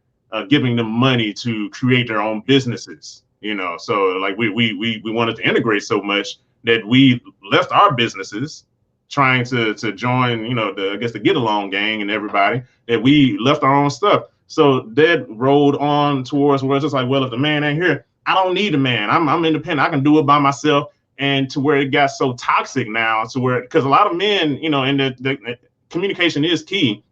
giving them money to create their own businesses. So like we wanted to integrate so much that we left our businesses trying to join, the get along gang and everybody, that we left our own stuff. So that rolled on towards where it's just like, well, if the man ain't here, I don't need a man. I'm independent. I can do it by myself. And to where it got so toxic now, to where, because a lot of men, in the communication is key,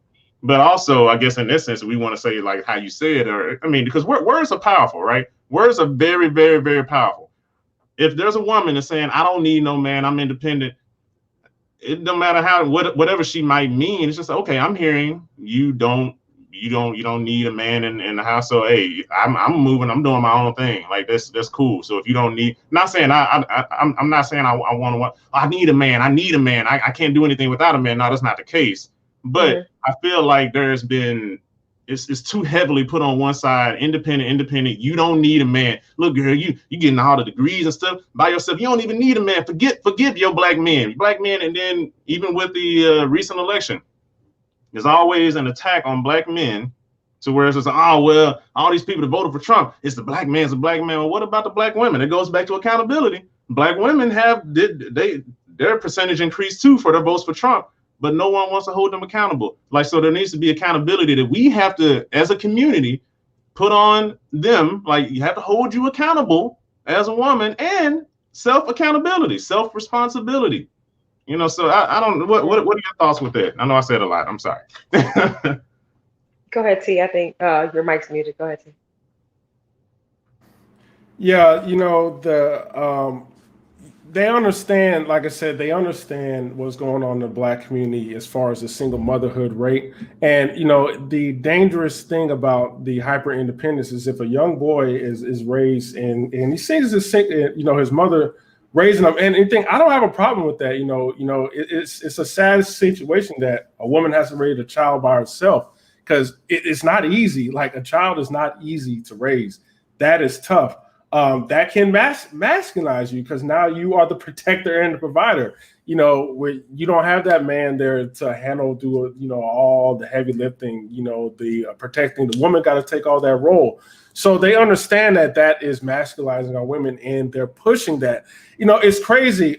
but also, I guess in this sense, we want to say like how you say it, or I mean, because words are powerful, right? Words are very, very, very powerful. If there's a woman that's saying, I don't need no man, I'm independent, it don't matter whatever she might mean. It's just, okay, I'm hearing you don't need a man in the house. So hey, I'm moving, I'm doing my own thing. Like that's cool. So if you don't need, not saying I'm not saying I need a man. I can't do anything without a man. No, that's not the case. But I feel like there's been, it's too heavily put on one side. Independent. You don't need a man. Look, girl, you getting all the degrees and stuff by yourself. You don't even need a man. Forgive your black men. And then even with the recent election, there's always an attack on black men, to where it's just, oh, well, all these people that voted for Trump, it's the black man's a black man. Well, what about the black women? It goes back to accountability. Black women their percentage increased too for their votes for Trump, but no one wants to hold them accountable. Like, so there needs to be accountability that we have to, as a community, put on them. Like, you have to hold you accountable as a woman, and self-accountability, self-responsibility. So I don't, what are your thoughts with that? I know I said a lot. I'm sorry. Go ahead, T. I think your mic's muted. Go ahead, T. Yeah, they understand, like I said, they understand what's going on in the Black community as far as the single motherhood rate. And, you know, the dangerous thing about the hyper independence is if a young boy is raised and he sees his, you know, his mother raising him and anything, I don't have a problem with that. It's a sad situation that a woman has to raise a child by herself because it's not easy. Like, a child is not easy to raise. That is tough. That can masculinize you because now you are the protector and the provider. You know, where you don't have that man there to do all the heavy lifting. You know, the protecting. The woman got to take all that role. So they understand that is masculizing our women, and they're pushing that. You know, it's crazy.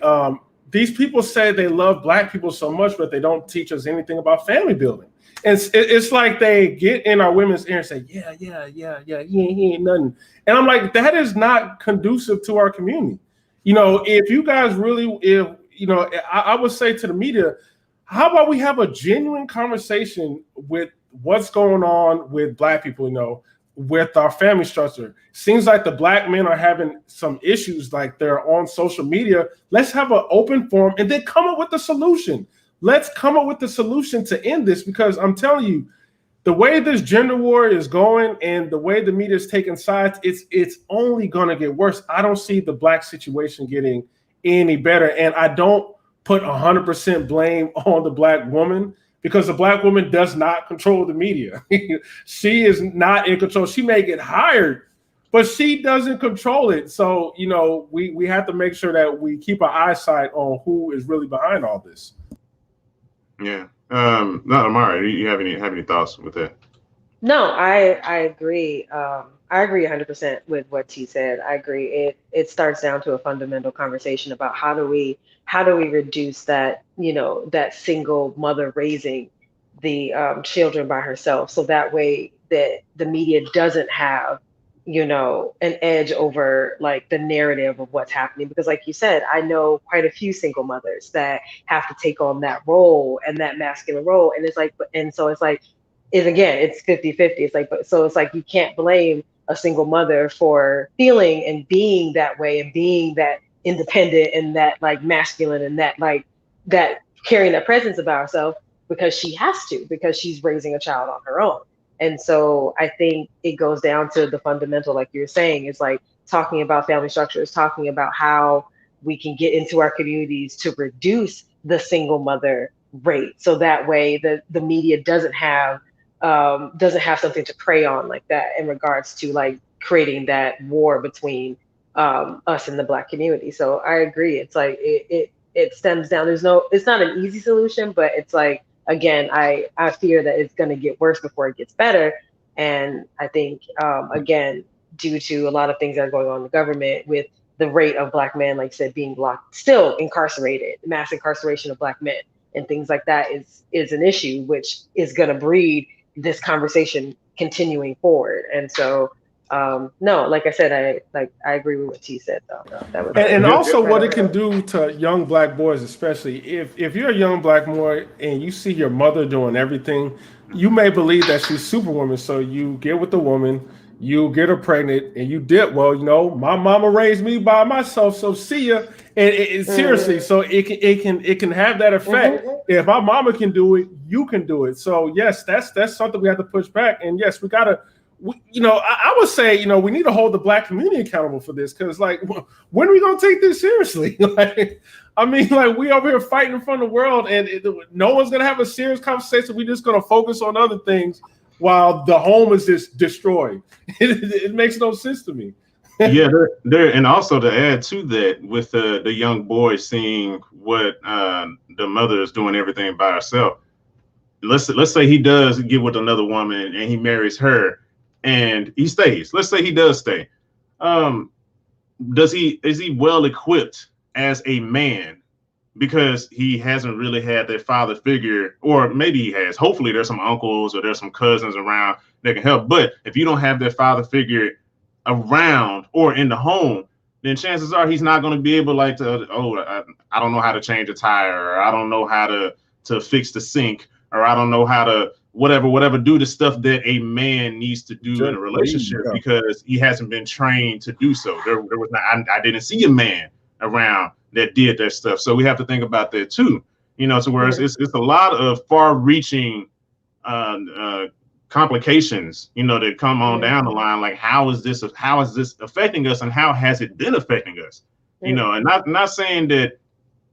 These people say they love Black people so much, but they don't teach us anything about family building. And it's like they get in our women's ear and say, yeah, he ain't nothing. And I'm like, that is not conducive to our community. You know, if you guys really, I would say to the media, how about we have a genuine conversation with what's going on with Black people, you know, with our family structure. Seems like the Black men are having some issues, like they're on social media. Let's have an open forum and then come up with a solution. Let's come up with the solution to end this, because I'm telling you, the way this gender war is going and the way the media is taking sides, it's only going to get worse. I don't see the Black situation getting any better. And I don't put 100% blame on the Black woman, because the Black woman does not control the media. She is not in control. She may get hired, but she doesn't control it. So, you know, we have to make sure that we keep our eyesight on who is really behind all this. Yeah. No, Amari, do you have any thoughts with that? No, I agree. I agree 100% with what T said. I agree. It starts down to a fundamental conversation about how do we reduce that, you know, that single mother raising the children by herself, so that way that the media doesn't have, you know, an edge over like the narrative of what's happening. Because like you said, I know quite a few single mothers that have to take on that role and that masculine role. And it's like, and so it's like, it's 50-50. It's like, so it's like, you can't blame a single mother for feeling and being that way and being that independent and that like masculine and that like that carrying that presence about herself, because she has to, because she's raising a child on her own. And so I think it goes down to the fundamental, like you're saying, is like talking about family structures, talking about how we can get into our communities to reduce the single mother rate. So that way the media doesn't have something to prey on like that in regards to like creating that war between us and the Black community. So I agree. It's like it stems down. It's not an easy solution, but it's like, again, I fear that it's going to get worse before it gets better. And I think, again, due to a lot of things that are going on in the government with the rate of Black men, like I said, being still incarcerated, mass incarceration of Black men and things like that is an issue, which is going to breed this conversation continuing forward. And so, no, like I said, I agree with what T said, though. That was and also what it can do to young Black boys, especially if you're a young Black boy and you see your mother doing everything, you may believe that she's Superwoman. So you get with the woman, you get her pregnant, and you did, well, you know, my mama raised me by myself, so see ya. And seriously, so it can have that effect. If my mama can do it, you can do it. So yes, that's something we have to push back. And yes, we gotta. I would say, you know, we need to hold the Black community accountable for this, because, like, when are we going to take this seriously? Like, I mean, like, we over here fighting in front of the world, and no one's going to have a serious conversation. We're just going to focus on other things while the home is just destroyed. It makes no sense to me. Yeah, and also to add to that, with the young boy seeing what the mother is doing everything by herself. Let's say he does get with another woman and he marries her. And he stays. Let's say he does stay. Is he well equipped as a man, because he hasn't really had that father figure, or maybe he has. Hopefully there's some uncles or there's some cousins around that can help. But if you don't have that father figure around or in the home, then chances are he's not going to be able I don't know how to change a tire, or I don't know how to fix the sink, or I don't know how to whatever, do the stuff that a man needs to do in a relationship, because he hasn't been trained to do so. There was not, I didn't see a man around that did that stuff. So we have to think about that too. You know, to where it's a lot of far-reaching complications, you know, that come on down the line. Like, how is this affecting us, and how has it been affecting us? You know, and not saying that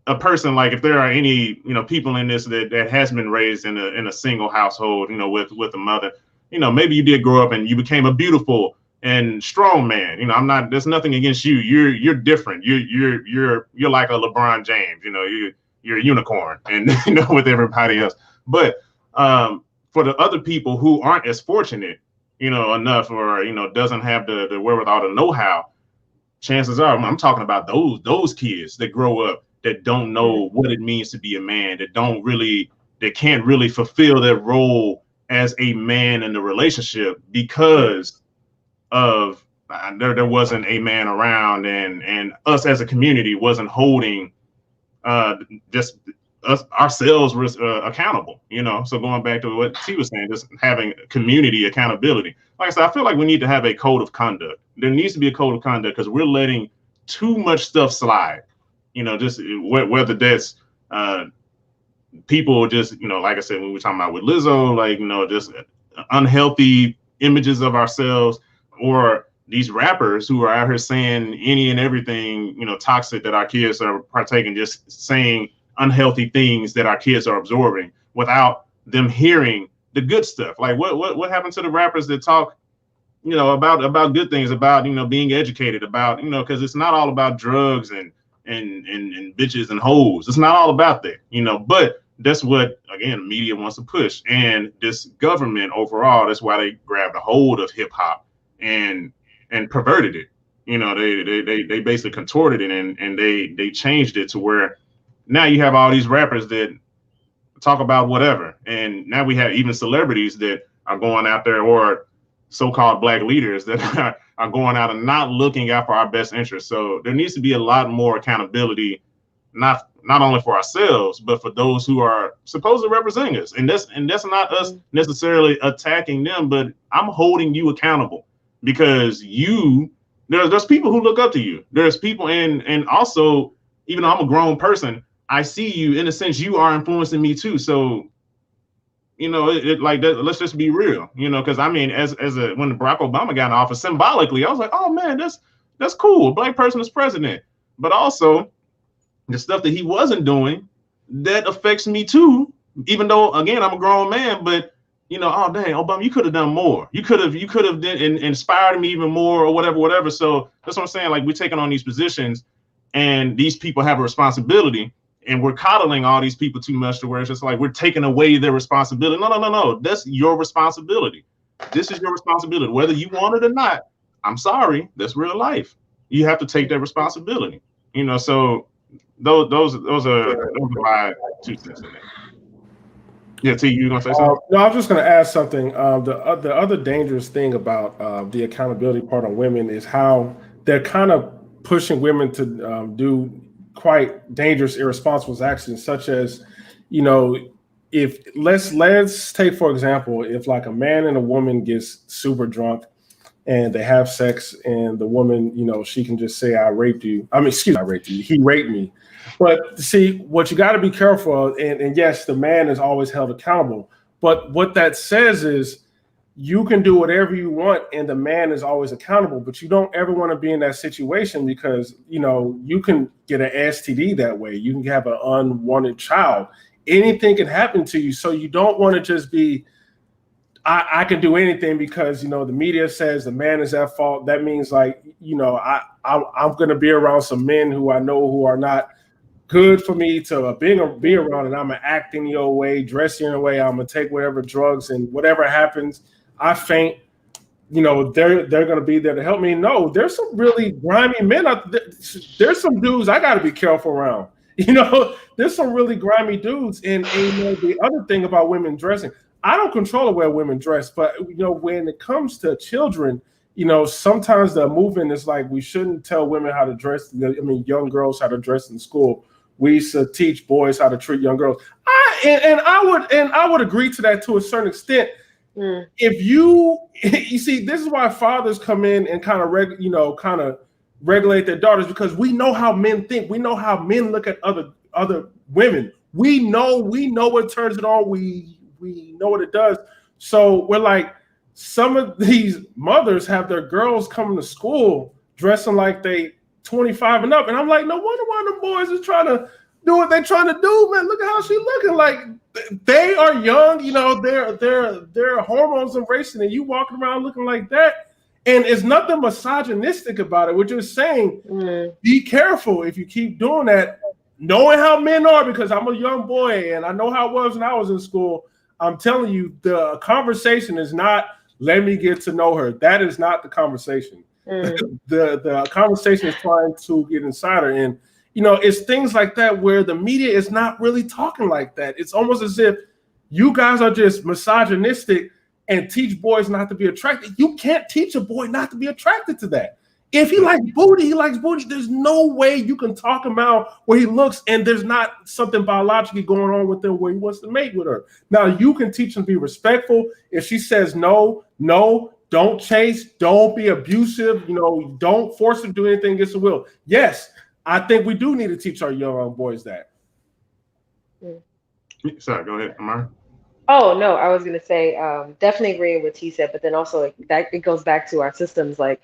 a person, like, if there are any, you know, people in this that has been raised in a single household, you know, with a mother, you know, maybe you did grow up and you became a beautiful and strong man. You know, there's nothing against you. You're different. You're like a LeBron James. You know, you're a unicorn, and you know, with everybody else. But for the other people who aren't as fortunate, you know, enough, or, you know, doesn't have the wherewithal, the know-how, chances are, I'm talking about those kids that grow up that don't know what it means to be a man, that can't really fulfill their role as a man in the relationship because of there wasn't a man around, and us as a community wasn't holding just us ourselves accountable, you know. So going back to what T was saying, just having community accountability. Like I said, I feel like we need to have a code of conduct. There needs to be a code of conduct, because we're letting too much stuff slide. You know, just whether that's people just, you know, like I said, when we were talking about with Lizzo, like, you know, just unhealthy images of ourselves, or these rappers who are out here saying any and everything, you know, toxic that our kids are partaking, just saying unhealthy things that our kids are absorbing without them hearing the good stuff. Like what happened to the rappers that talk, you know, about good things, about, you know, being educated, about, you know, because it's not all about drugs and bitches and hoes. It's not all about that, you know. But that's what, again, the media wants to push, and this government overall. That's why they grabbed a hold of hip hop and perverted it. You know, they basically contorted it, and they changed it to where now you have all these rappers that talk about whatever, and now we have even celebrities that are going out there, or so-called black leaders that are going out and not looking out for our best interests. So there needs to be a lot more accountability, not only for ourselves, but for those who are supposed to represent us. And that's not us necessarily attacking them, but I'm holding you accountable, because there's people who look up to you. There's people, and also, even though I'm a grown person, I see you, in a sense, you are influencing me too. So, you know, like that, let's just be real, you know, because I mean, when Barack Obama got in office, symbolically, I was like, oh man, that's cool. A black person is president. But also the stuff that he wasn't doing, that affects me too, even though, again, I'm a grown man. But, you know, oh dang, Obama, you could have done more. You could have inspired me even more, or whatever. So that's what I'm saying. Like, we're taking on these positions, and these people have a responsibility. And we're coddling all these people too much, to where it's just like we're taking away their responsibility. No. That's your responsibility. This is your responsibility, whether you want it or not. I'm sorry, that's real life. You have to take that responsibility. You know, so those are my 2 cents in there. Yeah, T, you gonna say something? No, I was just gonna add something. The other dangerous thing about the accountability part on women is how they're kind of pushing women to do quite dangerous, irresponsible actions, such as, you know, if let's take, for example, if like a man and a woman gets super drunk and they have sex, and the woman, you know, she can just say, I raped you. I mean, excuse me, I raped you. He raped me. But see, what you got to be careful of, and yes, the man is always held accountable. But what that says is, you can do whatever you want, and the man is always accountable. But you don't ever want to be in that situation, because, you know, you can get an STD that way. You can have an unwanted child. Anything can happen to you. So you don't want to just be, I can do anything because, you know, the media says the man is at fault. That means, like, you know, I'm going to be around some men who I know who are not good for me to be around, and I'm going to act in your way, dress in your way. I'm going to take whatever drugs, and whatever happens, I faint, you know, they're going to be there to help me. No, there's some really grimy men out there. There's some dudes I got to be careful around. You know, there's some really grimy dudes. And you know, the other thing about women dressing, I don't control the way women dress, but, you know, when it comes to children, you know, sometimes the movement is like, we shouldn't tell women how to dress. I mean, young girls how to dress in school. We used to teach boys how to treat young girls. I would agree to that to a certain extent. If you see, this is why fathers come in and kind of regulate their daughters, because we know how men think. We know how men look at other women. We know what turns it on. We know what it does. So we're like, some of these mothers have their girls coming to school dressing like they 25 and up, and I'm like, no wonder why the boys is trying to do what they're trying to do, man. Look at how she's looking. Like, they are young, you know, their hormones are racing, and you walking around looking like that. And it's nothing misogynistic about it. We're just saying, be careful if you keep doing that, knowing how men are, because I'm a young boy and I know how it was when I was in school. I'm telling you, the conversation is not, let me get to know her. That is not the conversation. The conversation is trying to get inside her. And, you know, it's things like that where the media is not really talking like that. It's almost as if you guys are just misogynistic and teach boys not to be attracted. You can't teach a boy not to be attracted to that. If he likes booty, he likes booty. There's no way you can talk him out where he looks and there's not something biologically going on with him where he wants to mate with her. Now, you can teach him to be respectful. If she says no, don't chase, don't be abusive, you know, don't force him to do anything against his will. Yes, I think we do need to teach our young boys that. Sorry, go ahead, Amari. Oh no, I was gonna say definitely agreeing with what he said, but then also like, that it goes back to our systems, like,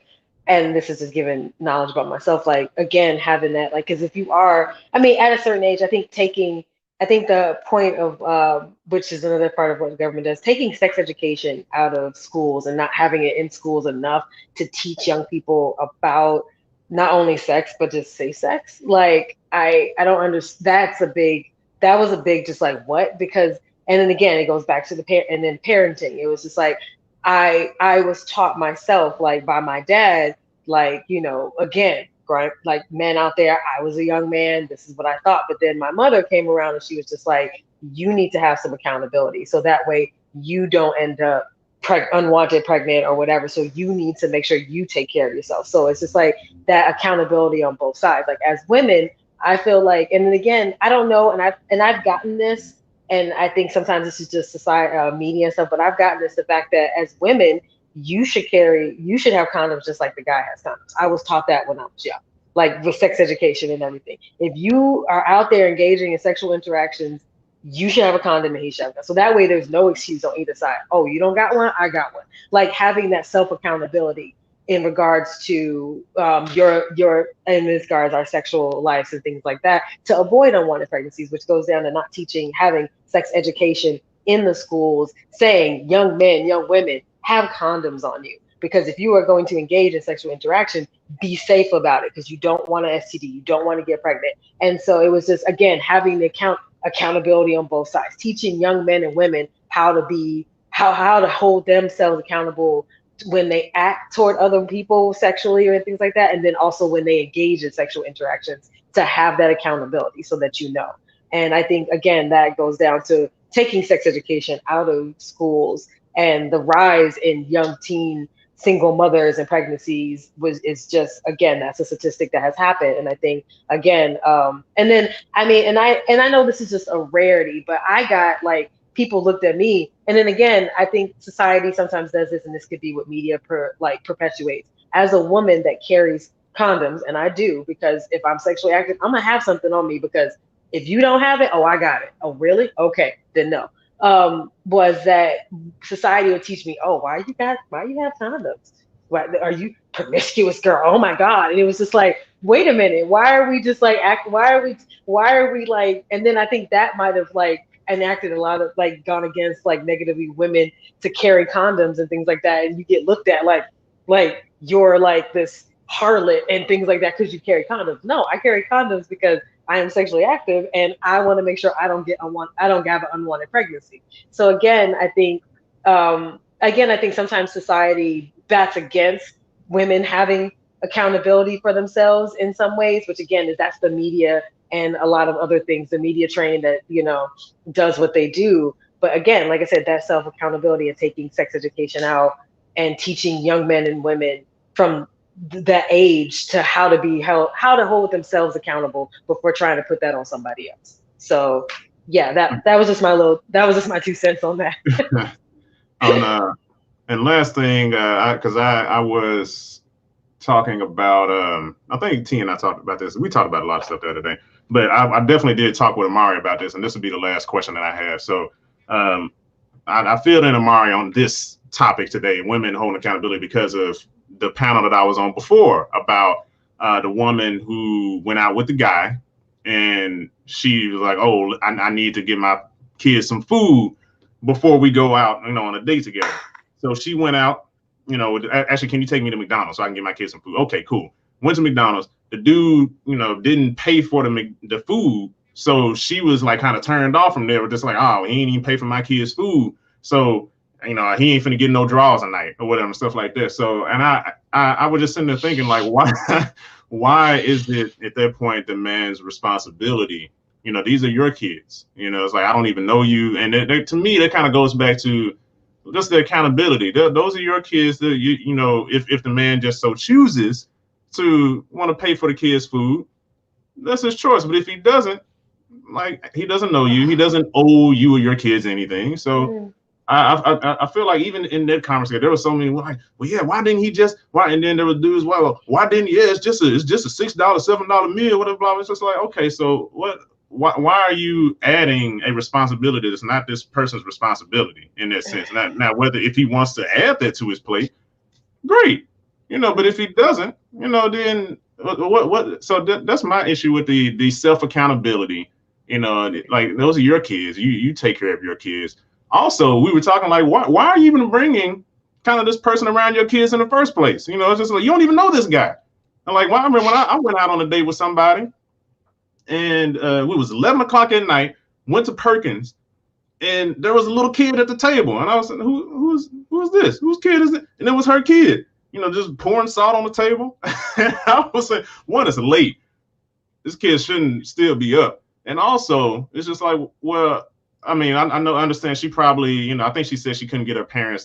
and this is just giving knowledge about myself, like again having that, like, because if you are, I mean, at a certain age, I think the point of which is another part of what the government does, taking sex education out of schools and not having it in schools enough to teach young people about not only sex but just safe sex. Like I don't understand. That was a big just like what, because. And then again, it goes back to the parent and then parenting. It was just like, I was taught myself, like by my dad, like, you know, again, right, like men out there, I was a young man, this is what I thought. But then my mother came around and she was just like, you need to have some accountability. So that way you don't end up unwanted pregnant or whatever. So you need to make sure you take care of yourself. So it's just like that accountability on both sides. Like as women, I feel like, and then again, I don't know, and I've gotten this. And I think sometimes this is just society, media and stuff, but I've gotten this, the fact that as women, you should have condoms just like the guy has condoms. I was taught that when I was young, like with sex education and everything. If you are out there engaging in sexual interactions, you should have a condom and he should have one. So that way there's no excuse on either side. Oh, you don't got one? I got one. Like having that self-accountability in regards to your and in regards our sexual lives and things like that, to avoid unwanted pregnancies, which goes down to not having sex education in the schools, saying young men, young women, have condoms on you. Because if you are going to engage in sexual interaction, be safe about it, because you don't want an STD, you don't want to get pregnant. And so it was just, again, having the accountability on both sides, teaching young men and women how to hold themselves accountable when they act toward other people sexually or things like that. And then also when they engage in sexual interactions, to have that accountability so that you know. And I think, again, that goes down to taking sex education out of schools, and the rise in young teen single mothers and pregnancies is just, again, that's a statistic that has happened. And I think, again, and then, I mean, and I know this is just a rarity, but I got like, people looked at me, and then again, I think society sometimes does this, and this could be what media perpetuates. As a woman that carries condoms, and I do, because if I'm sexually active, I'm gonna have something on me, because if you don't have it, oh, I got it. Oh, really? Okay, then no. Was that society would teach me, oh, why you have condoms? Why are you promiscuous girl? Oh my God. And it was just like, wait a minute, why are we just like why are we like, and then I think that might have like enacted a lot of like gone against like negatively women to carry condoms and things like that, and you get looked at like you're like this harlot and things like that because you carry condoms. No, I carry condoms because I am sexually active and I want to make sure I don't have an unwanted pregnancy. So again, I think sometimes society bats against women having accountability for themselves in some ways, which again that's the media and a lot of other things, the media train that, you know, does what they do. But again, like I said, that self-accountability and taking sex education out and teaching young men and women from that age to how to hold themselves accountable before trying to put that on somebody else. So yeah, that was just my 2 cents on that. And last thing, because I was talking about I think T and I talked about this. We talked about a lot of stuff the other day, but I definitely did talk with Amari about this, and this will be the last question that I have. So I filled in Amari on this topic today, women holding accountability, because of the panel that I was on before about the woman who went out with the guy, and she was like, "Oh, I need to get my kids some food before we go out, on a date together." So she went out. Actually, can you take me to McDonald's so I can get my kids some food? Okay, cool. Went to McDonald's. The dude, didn't pay for the food. So she was like kind of turned off from there. Just like, oh, he ain't even pay for my kids' food. So, he ain't finna get no draws tonight or whatever, stuff like that. So, and I was just sitting there thinking, like, why is it at that point the man's responsibility? These are your kids. It's like, I don't even know you. And to me, that kind of goes back to just the accountability. Those are your kids. That if the man just so chooses to want to pay for the kids' food, that's his choice. But if he doesn't, like, he doesn't know you, he doesn't owe you or your kids anything. So I feel like even in that conversation, there was so many like, well, yeah, why didn't he just why? And then there was dudes, well, why didn't it's just a $6, $7 meal, whatever. Blah. It's just like, okay, so what? Why are you adding a responsibility that's not this person's responsibility in that sense? Now, whether if he wants to add that to his plate, great, but if he doesn't, then what? So that's my issue with the self accountability. Like, those are your kids. You take care of your kids. Also, we were talking like, why are you even bringing kind of this person around your kids in the first place? It's just like, you don't even know this guy. And like, I remember when I went out on a date with somebody. And it was 11 o'clock at night, went to Perkins, and there was a little kid at the table. And I was like, who's this? Whose kid is it? And it was her kid, just pouring salt on the table. And I was like, one, it's late. This kid shouldn't still be up. And also, it's just like, well, I mean, I understand she probably, I think she said she couldn't get her parents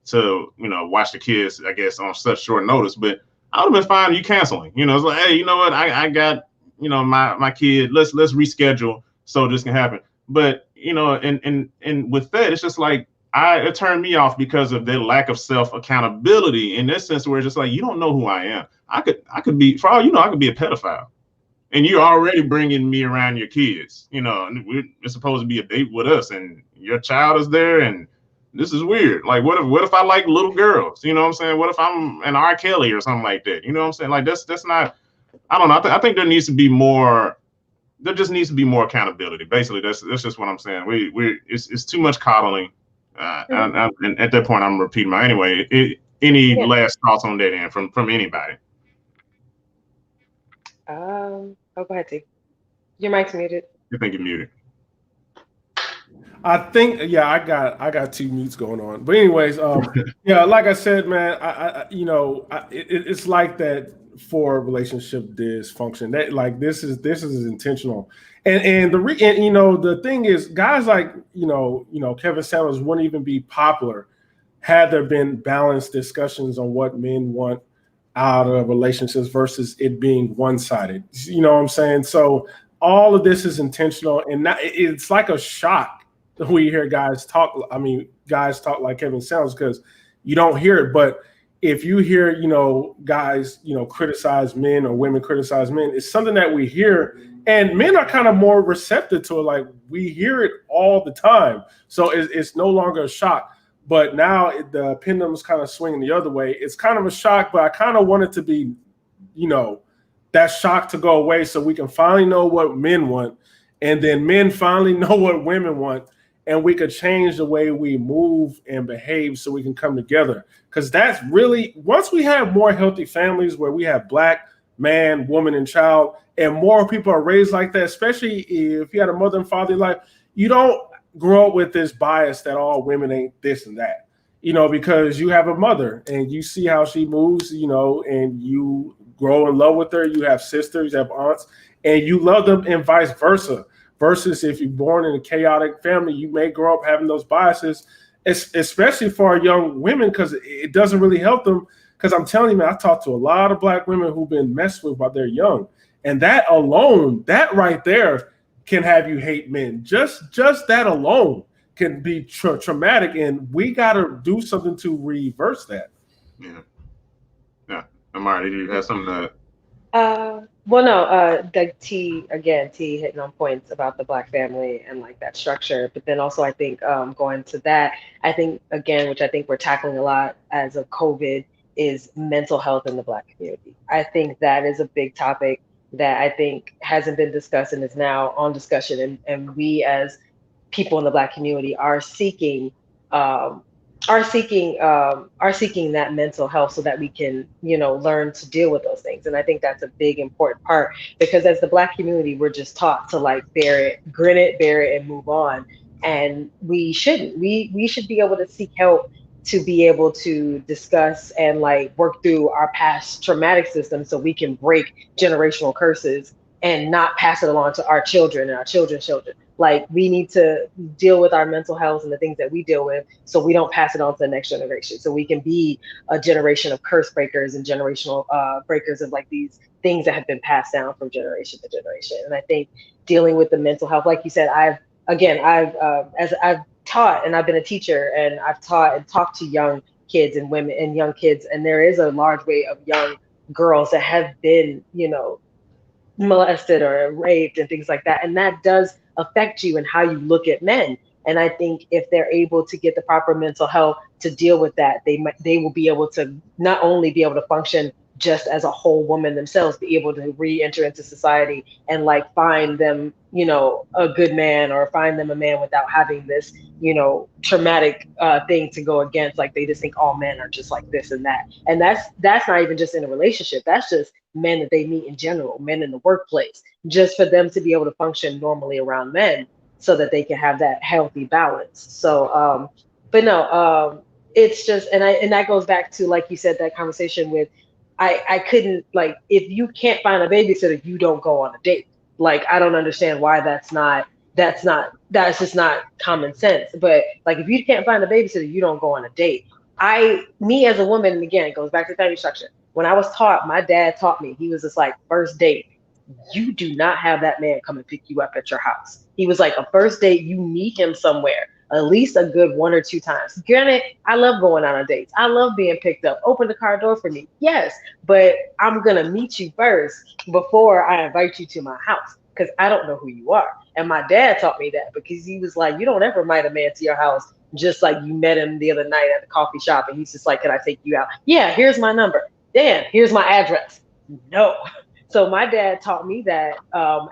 to watch the kids, I guess, on such short notice. But I would have been fine you canceling. It's like, hey, you know what? I got my kid, let's reschedule so this can happen. But and with that, it's just like it turned me off because of their lack of self accountability in this sense, where it's just like, you don't know who I am. I could be, for all you know, I could be a pedophile, and you're already bringing me around your kids. And it's supposed to be a date with us, and your child is there, and this is weird. Like, what if I like little girls? You know what I'm saying? What if I'm an R. Kelly or something like that? You know what I'm saying? Like, that's not. I don't know. I think there needs to be more. There just needs to be more accountability. Basically, that's just what I'm saying. It's too much coddling. And at that point, I'm repeating my anyway. Any last thoughts on that end from anybody? Go ahead, T. Your mic's muted. You think you're muted? I think, I got two mutes going on. But anyways, like I said, man, it's like that for relationship dysfunction. That, like, this is intentional. And the thing is, guys like Kevin Samuels wouldn't even be popular had there been balanced discussions on what men want out of relationships versus it being one-sided. You know what I'm saying? So all of this is intentional, and it's like a shock that we hear guys talk like Kevin Samuels, because you don't hear it. But if you hear, guys, criticize men or women criticize men, it's something that we hear, and men are kind of more receptive to it. Like, we hear it all the time. So it's no longer a shock. But now the pendulum's kind of swinging the other way. It's kind of a shock, but I kind of want it to be, that shock to go away so we can finally know what men want, and then men finally know what women want, and we could change the way we move and behave so we can come together. Because that's really, once we have more healthy families where we have Black man, woman, and child, and more people are raised like that, especially if you had a mother and father life, you don't grow up with this bias that all women ain't this and that, because you have a mother and you see how she moves, and you grow in love with her. You have sisters, you have aunts, and you love them, and vice versa. Versus if you're born in a chaotic family, you may grow up having those biases, especially for our young women, because it doesn't really help them. Because I'm telling you, man, I talk to a lot of Black women who've been messed with while they're young. And that alone, that right there can have you hate men. Just that alone can be traumatic. And we got to do something to reverse that. Yeah. Amari, did you have something to? Well, no, like T hitting on points about the Black family and like that structure. But then also, I think going to that, I think again, which I think we're tackling a lot as of COVID, is mental health in the Black community. I think that is a big topic that I think hasn't been discussed and is now on discussion. And we as people in the Black community um, are seeking that mental health so that we can, learn to deal with those things. And I think that's a big important part because as the Black community, we're just taught to like bear it, grin it, bear it, and move on. And we shouldn't. We should be able to seek help to be able to discuss and like work through our past traumatic systems so we can break generational curses and not pass it along to our children and our children's children. Like we need to deal with our mental health and the things that we deal with so we don't pass it on to the next generation. So we can be a generation of curse breakers and generational breakers of like these things that have been passed down from generation to generation. And I think dealing with the mental health, like you said, as I've taught and I've been a teacher and I've taught and talked to young kids and women and young kids, and there is a large way of young girls that have been, molested or raped and things like that. And that does affect you and how you look at men. And I think if they're able to get the proper mental health to deal with that, they will be able to not only be able to function just as a whole woman themselves, be able to re-enter into society and like find them, a good man or find them a man without having this, traumatic thing to go against. Like they just think all men are just like this and that. And that's not even just in a relationship. That's just men that they meet in general, men in the workplace, just for them to be able to function normally around men so that they can have that healthy balance. So, but no, it's just, and that goes back to, like you said, that conversation with, I couldn't like, if you can't find a babysitter, you don't go on a date. Like, I don't understand why that's just not common sense. But like, if you can't find a babysitter, you don't go on a date. Me as a woman, and again, it goes back to family structure. When I was taught, my dad taught me, he was just like, first date, you do not have that man come and pick you up at your house. He was like, a first date, you meet him somewhere, at least a good 1 or 2 times. Granted, I love going on dates. I love being picked up. Open the car door for me. Yes, but I'm going to meet you first before I invite you to my house because I don't know who you are. And my dad taught me that because he was like, you don't ever invite a man to your house just like you met him the other night at the coffee shop and he's just like, can I take you out? Yeah, here's my number. Dan, here's my address. No. So my dad taught me that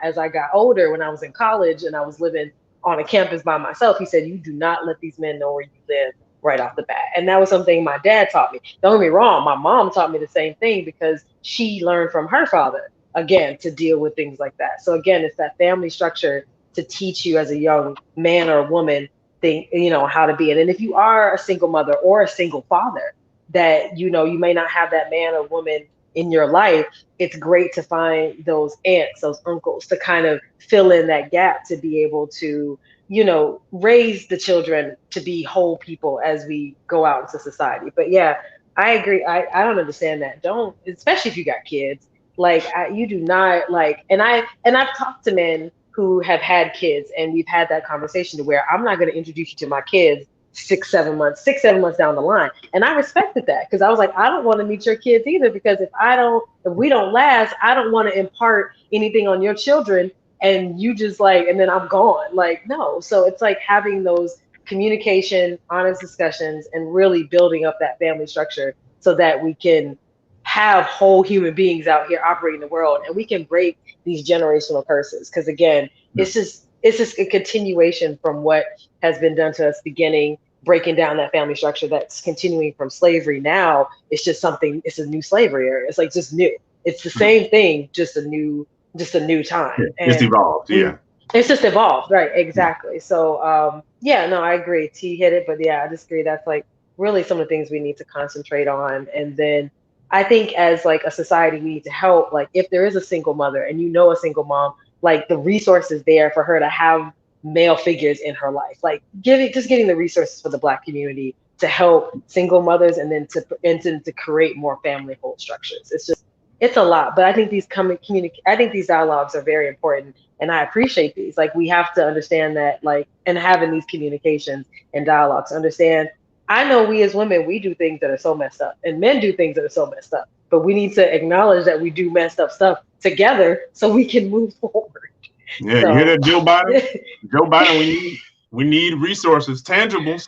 as I got older, when I was in college and I was living on a campus by myself, he said, you do not let these men know where you live right off the bat. And that was something my dad taught me. Don't get me wrong, my mom taught me the same thing because she learned from her father, again, to deal with things like that. So again, it's that family structure to teach you as a young man or woman thing, how to be it. And if you are a single mother or a single father, that you may not have that man or woman in your life, it's great to find those aunts, those uncles to kind of fill in that gap to be able to, raise the children to be whole people as we go out into society. But yeah, I agree. I don't understand that. Don't, especially if you got kids, like you do not like, and I've talked to men who have had kids and we've had that conversation to where I'm not going to introduce you to my kids 6, 7 months down the line. And I respected that because I was like, I don't want to meet your kids either, because if we don't last, I don't want to impart anything on your children and you just like, and then I'm gone. Like, no. So it's like having those communication, honest discussions, and really building up that family structure so that we can have whole human beings out here operating the world and we can break these generational curses. Because again, it's just a continuation from what has been done to us beginning, breaking down that family structure that's continuing from slavery. Now it's just it's a new slavery era. It's like just new. It's the same thing, just a new time. And it's evolved. Yeah. It's just evolved. Right. Exactly. So, yeah, no, I agree. T hit it, but yeah, I just agree. That's like really some of the things we need to concentrate on. And then I think as like a society, we need to help, like if there is a single mother and a single mom, like the resources there for her to have male figures in her life, like getting the resources for the Black community to help single mothers and then to create more family hold structures. It's a lot, but I think I think these dialogues are very important and I appreciate these. Like we have to understand that, like, and having these communications and dialogues, understand, I know we as women, we do things that are so messed up and men do things that are so messed up. but we need to acknowledge that we do messed up stuff together so we can move forward. Yeah, So, you hear that, Joe Biden? Joe Biden, we need resources, tangibles.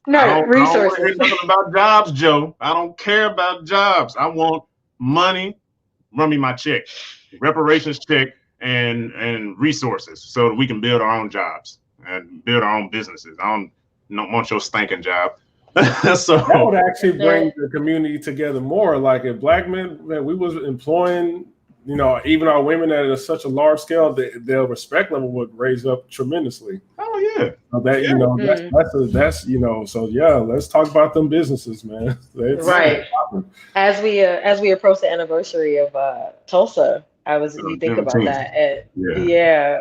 no, I don't want to hear resources. nothing about jobs, Joe. I don't care about jobs. I want money. Run me my check, reparations check, and resources so that we can build our own jobs and build our own businesses. I don't want your stinking job. So that would actually bring the community together more. Like if black men, man, we was employing, even our women at such a large scale, their respect level would raise up tremendously. Oh yeah. So that that's so yeah, let's talk about them businesses, man. Right. As we approach the anniversary of Tulsa, we think about that, and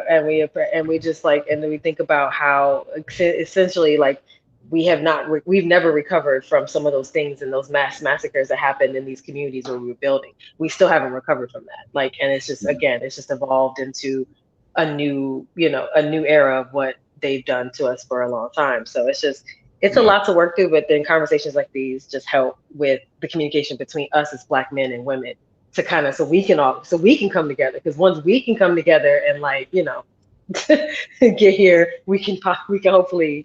and we just and then we think about how essentially we've never recovered from some of those things and those mass massacres that happened in these communities where we were building. We still haven't recovered from that. And it's just it's just evolved into a new era of what they've done to us for a long time. So it's a lot to work through, but then conversations like these just help with the communication between us as black men and women to so we can come together. Because once we can come together and get here, we can hopefully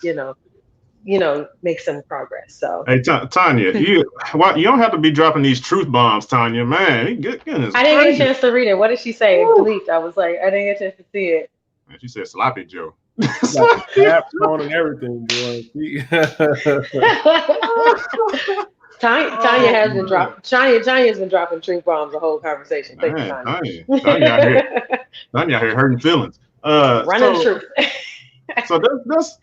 make some progress. So hey, Tanya, you don't have to be dropping these truth bombs, Tanya. Man, goodness, I didn't get a chance to read it. What did she say? Delete. I was like, I didn't get a chance to see it. She said sloppy Joe. Caps on and everything, boy. Tanya has been dropping. Tanya's been dropping truth bombs the whole conversation. Thank you, Tanya. Tanya out here hurting feelings. Running the truth. So that's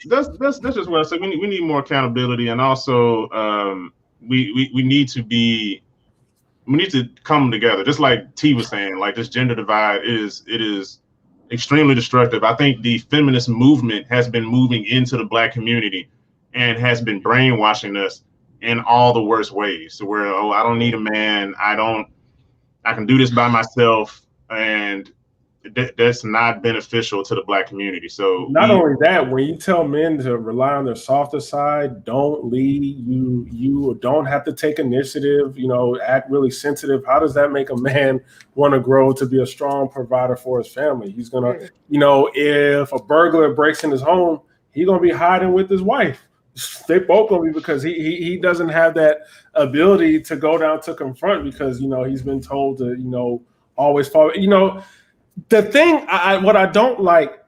just what I said. We need more accountability, and also we need to come together. Just like T was saying, this gender divide is extremely destructive. I think the feminist movement has been moving into the black community and has been brainwashing us in all the worst ways. So where I don't need a man, I can do this by myself, and that's not beneficial to the black community. So not only that, when you tell men to rely on their softer side, don't lead, you don't have to take initiative, act really sensitive. How does that make a man want to grow to be a strong provider for his family? He's gonna, if a burglar breaks in his home, he's gonna be hiding with his wife. They both gonna be, because he doesn't have that ability to go down to confront, because he's been told to always follow. The thing what I don't like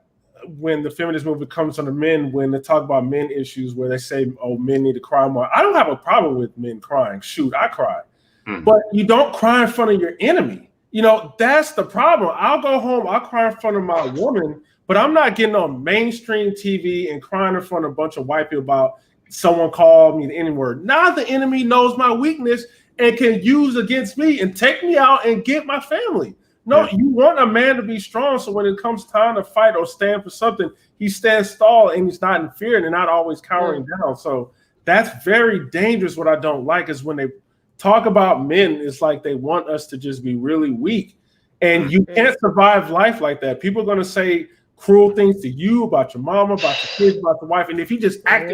when the feminist movement comes on the men, when they talk about men issues, where they say, oh, men need to cry more. I don't have a problem with men crying. Shoot, I cry. Mm-hmm. But you don't cry in front of your enemy. That's the problem. I'll go home, I'll cry in front of my woman, but I'm not getting on mainstream TV and crying in front of a bunch of white people about someone called me the N-word. Now the enemy knows my weakness and can use against me and take me out and get my family. No, you want a man to be strong, so when it comes time to fight or stand for something, he stands tall and he's not in fear and not always cowering down. So that's very dangerous. What I don't like is when they talk about men, it's like they want us to just be really weak. And you can't survive life like that. People are going to say cruel things to you about your mama, about your kids, about your wife. And if you just act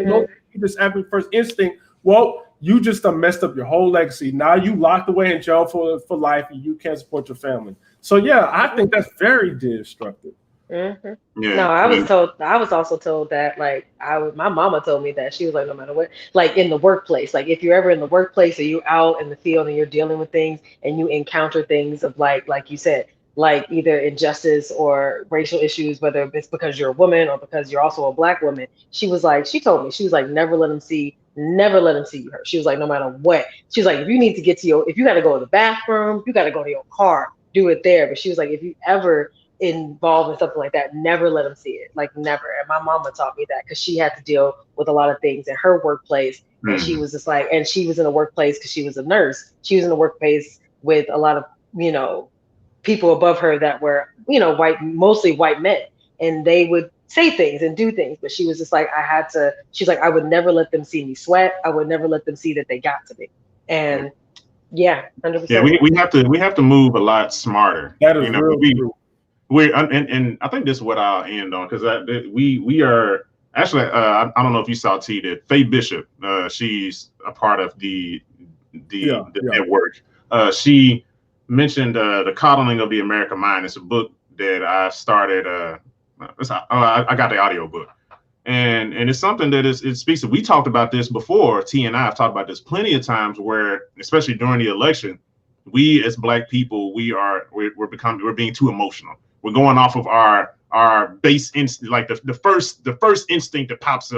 with first instinct, well, you just messed up your whole legacy. Now you locked away in jail for life and you can't support your family. So yeah, I think that's very destructive. Mm-hmm. Yeah, no, I was also told that my mama told me that she was like, no matter what, in the workplace, if you're ever in the workplace or you out in the field and you're dealing with things and you encounter things of like you said, either injustice or racial issues, whether it's because you're a woman or because you're also a black woman, she told me, she was like, never let them see you hurt. She was like, no matter what, she was like, if you need to if you got to go to the bathroom, you got to go to your car, do it there. But she was like, if you ever involved in something like that, never let them see it, never. And my mama taught me that because she had to deal with a lot of things in her workplace. And she was just and she was in a workplace because she was a nurse. She was in a workplace with a lot of, people above her that were, mostly white men. And they would say things and do things. But she was just like, she's like, I would never let them see me sweat. I would never let them see that they got to me. And yeah, 100%. Yeah, we have to move a lot smarter. That is true. And I think this is what I'll end on, because we are actually I don't know if you saw T that Faye Bishop, she's a part of the network. She mentioned The Coddling of the American Mind. It's a book that I started. I got the audio book. And it's something that it speaks to. We talked about this before. T and I have talked about this plenty of times, where especially during the election, we as Black people, we're being too emotional. We're going off of our base instinct, like the first instinct that pops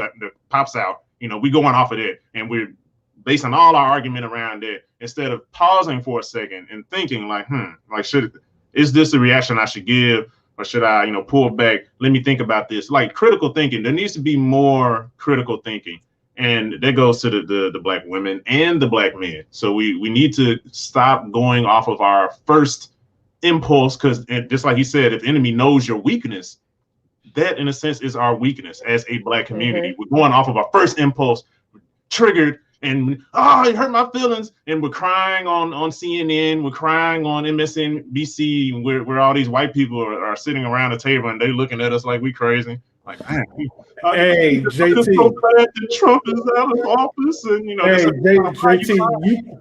out. We going off of it, and we're basing all our argument around it instead of pausing for a second and thinking like, is this the reaction I should give? Or should I, pull back? Let me think about this. Like critical thinking. There needs to be more critical thinking. And that goes to the Black women and the Black men. So we need to stop going off of our first impulse, because just like he said, if the enemy knows your weakness, that in a sense is our weakness as a Black community. Mm-hmm. We're going off of our first impulse, triggered, and it hurt my feelings, and we're crying on CNN, we're crying on MSNBC, where all these white people are sitting around the table and they looking at us like we crazy. Like, man, hey, JT, so glad that Trump is out of office, and JT,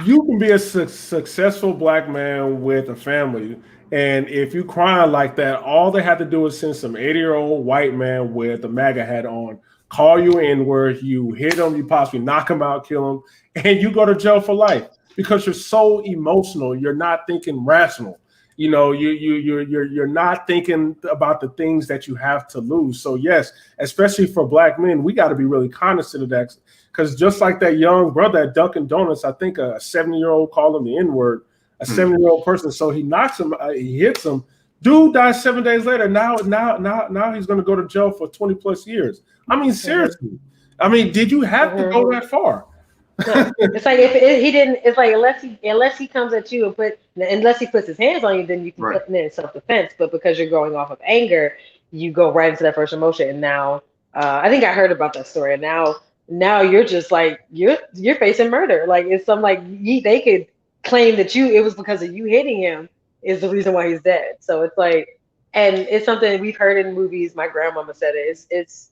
you can be a successful Black man with a family, and if you crying like that, all they have to do is send some 80-year-old white man with a MAGA hat on, call you in where you hit him, you possibly knock him out, kill him, and you go to jail for life because you're so emotional. You're not thinking rational. You're not thinking about the things that you have to lose. So yes, especially for Black men, we got to be really cognizant of that, because just like that young brother at Dunkin' Donuts, I think a 70-year-old called him the N-word, a 70-year-old person. So he knocks him, he hits him. Dude dies 7 days later. Now he's going to go to jail for 20 plus years. I mean, seriously. I mean, did you have to go that far? No. It's like he didn't. It's like unless he comes at you unless he puts his hands on you, then you can put it in self-defense. But because you're going off of anger, you go right into that first emotion. And now, I think I heard about that story. And now you're just like you're facing murder. Like it's they could claim that it was because of you hitting him is the reason why he's dead. So it's like. And it's something we've heard in movies. My grandmama said it.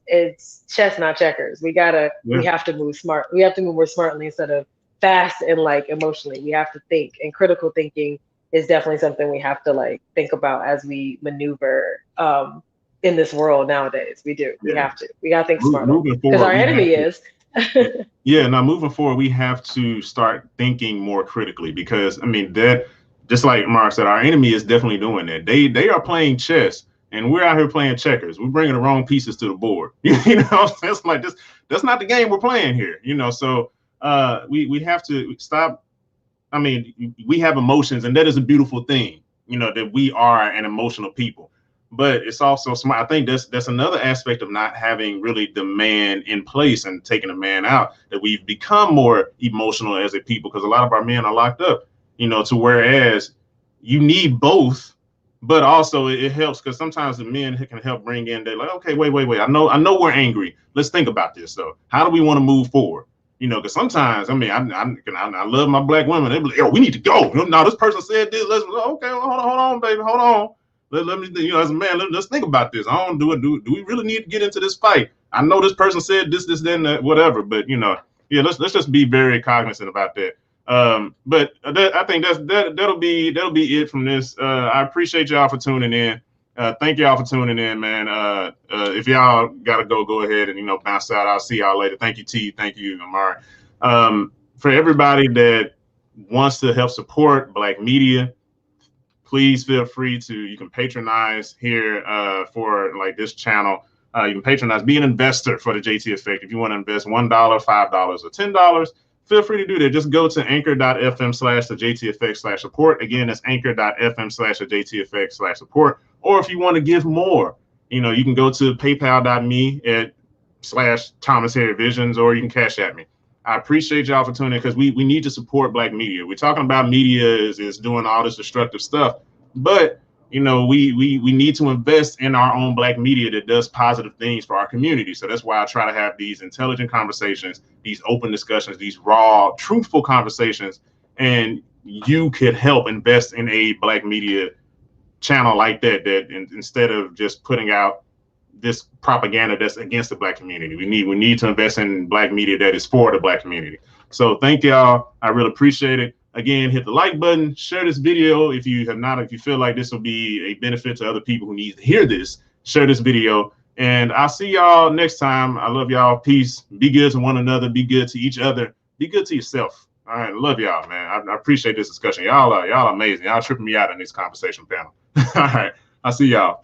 It's chess, not checkers. We have to move smart. We have to move more smartly instead of fast and like emotionally. We have to think, and critical thinking is definitely something we have to like think about as we maneuver in this world nowadays. We do. We have to. We got to think smartly because our enemy is. Now moving forward, we have to start thinking more critically, because I mean that. Just like Mark said, our enemy is definitely doing that. They are playing chess, and we're out here playing checkers. We're bringing the wrong pieces to the board. That's like this. That's not the game we're playing here. So we have to stop. I mean, we have emotions, and that is a beautiful thing. That we are an emotional people. But it's also smart. I think that's another aspect of not having really the man in place and taking the man out, that we've become more emotional as a people, because a lot of our men are locked up. To whereas you need both, but also it helps because sometimes the men can help bring in. They're like, okay, wait. I know we're angry. Let's think about this though. How do we want to move forward? Because sometimes, I mean, I love my Black women. They be like, yo, we need to go. No, this person said this. Okay, hold on, baby, hold on. Let me, as a man, let's think about this. I don't do it. Do we really need to get into this fight? I know this person said this, then, whatever. But let's just be very cognizant about that. But I think that'll be it from this. I appreciate y'all for tuning in. Thank y'all for tuning in, man. If y'all gotta go ahead and bounce out. I'll see y'all later. Thank you, T. Thank you, Amari. For everybody that wants to help support Black media, please feel free to. You can patronize here for like this channel. You can patronize, be an investor for the JT Effect. If you want to invest $1, $5, or $10. Feel free to do that. Just go to anchor.fm/thejteffect/support. Again, that's anchor.fm/thejteffect/support. Or if you want to give more, you can go to paypal.me/ThomasHarryVisions, or you can cash at me. I appreciate y'all for tuning in, because we need to support Black media. We're talking about media is doing all this destructive stuff, but we need to invest in our own Black media that does positive things for our community. So that's why I try to have these intelligent conversations, these open discussions, these raw, truthful conversations. And you could help invest in a Black media channel like that instead of just putting out this propaganda that's against the Black community. We need to invest in Black media that is for the Black community. So thank y'all. I really appreciate it. Again, hit the like button, share this video if you have not, if you feel like this will be a benefit to other people who need to hear this, share this video. And I'll see y'all next time. I love y'all. Peace. Be good to one another. Be good to each other. Be good to yourself. All right. Love y'all, man. I appreciate this discussion. Y'all are amazing. Y'all tripping me out in this conversation panel. All right. I'll see y'all.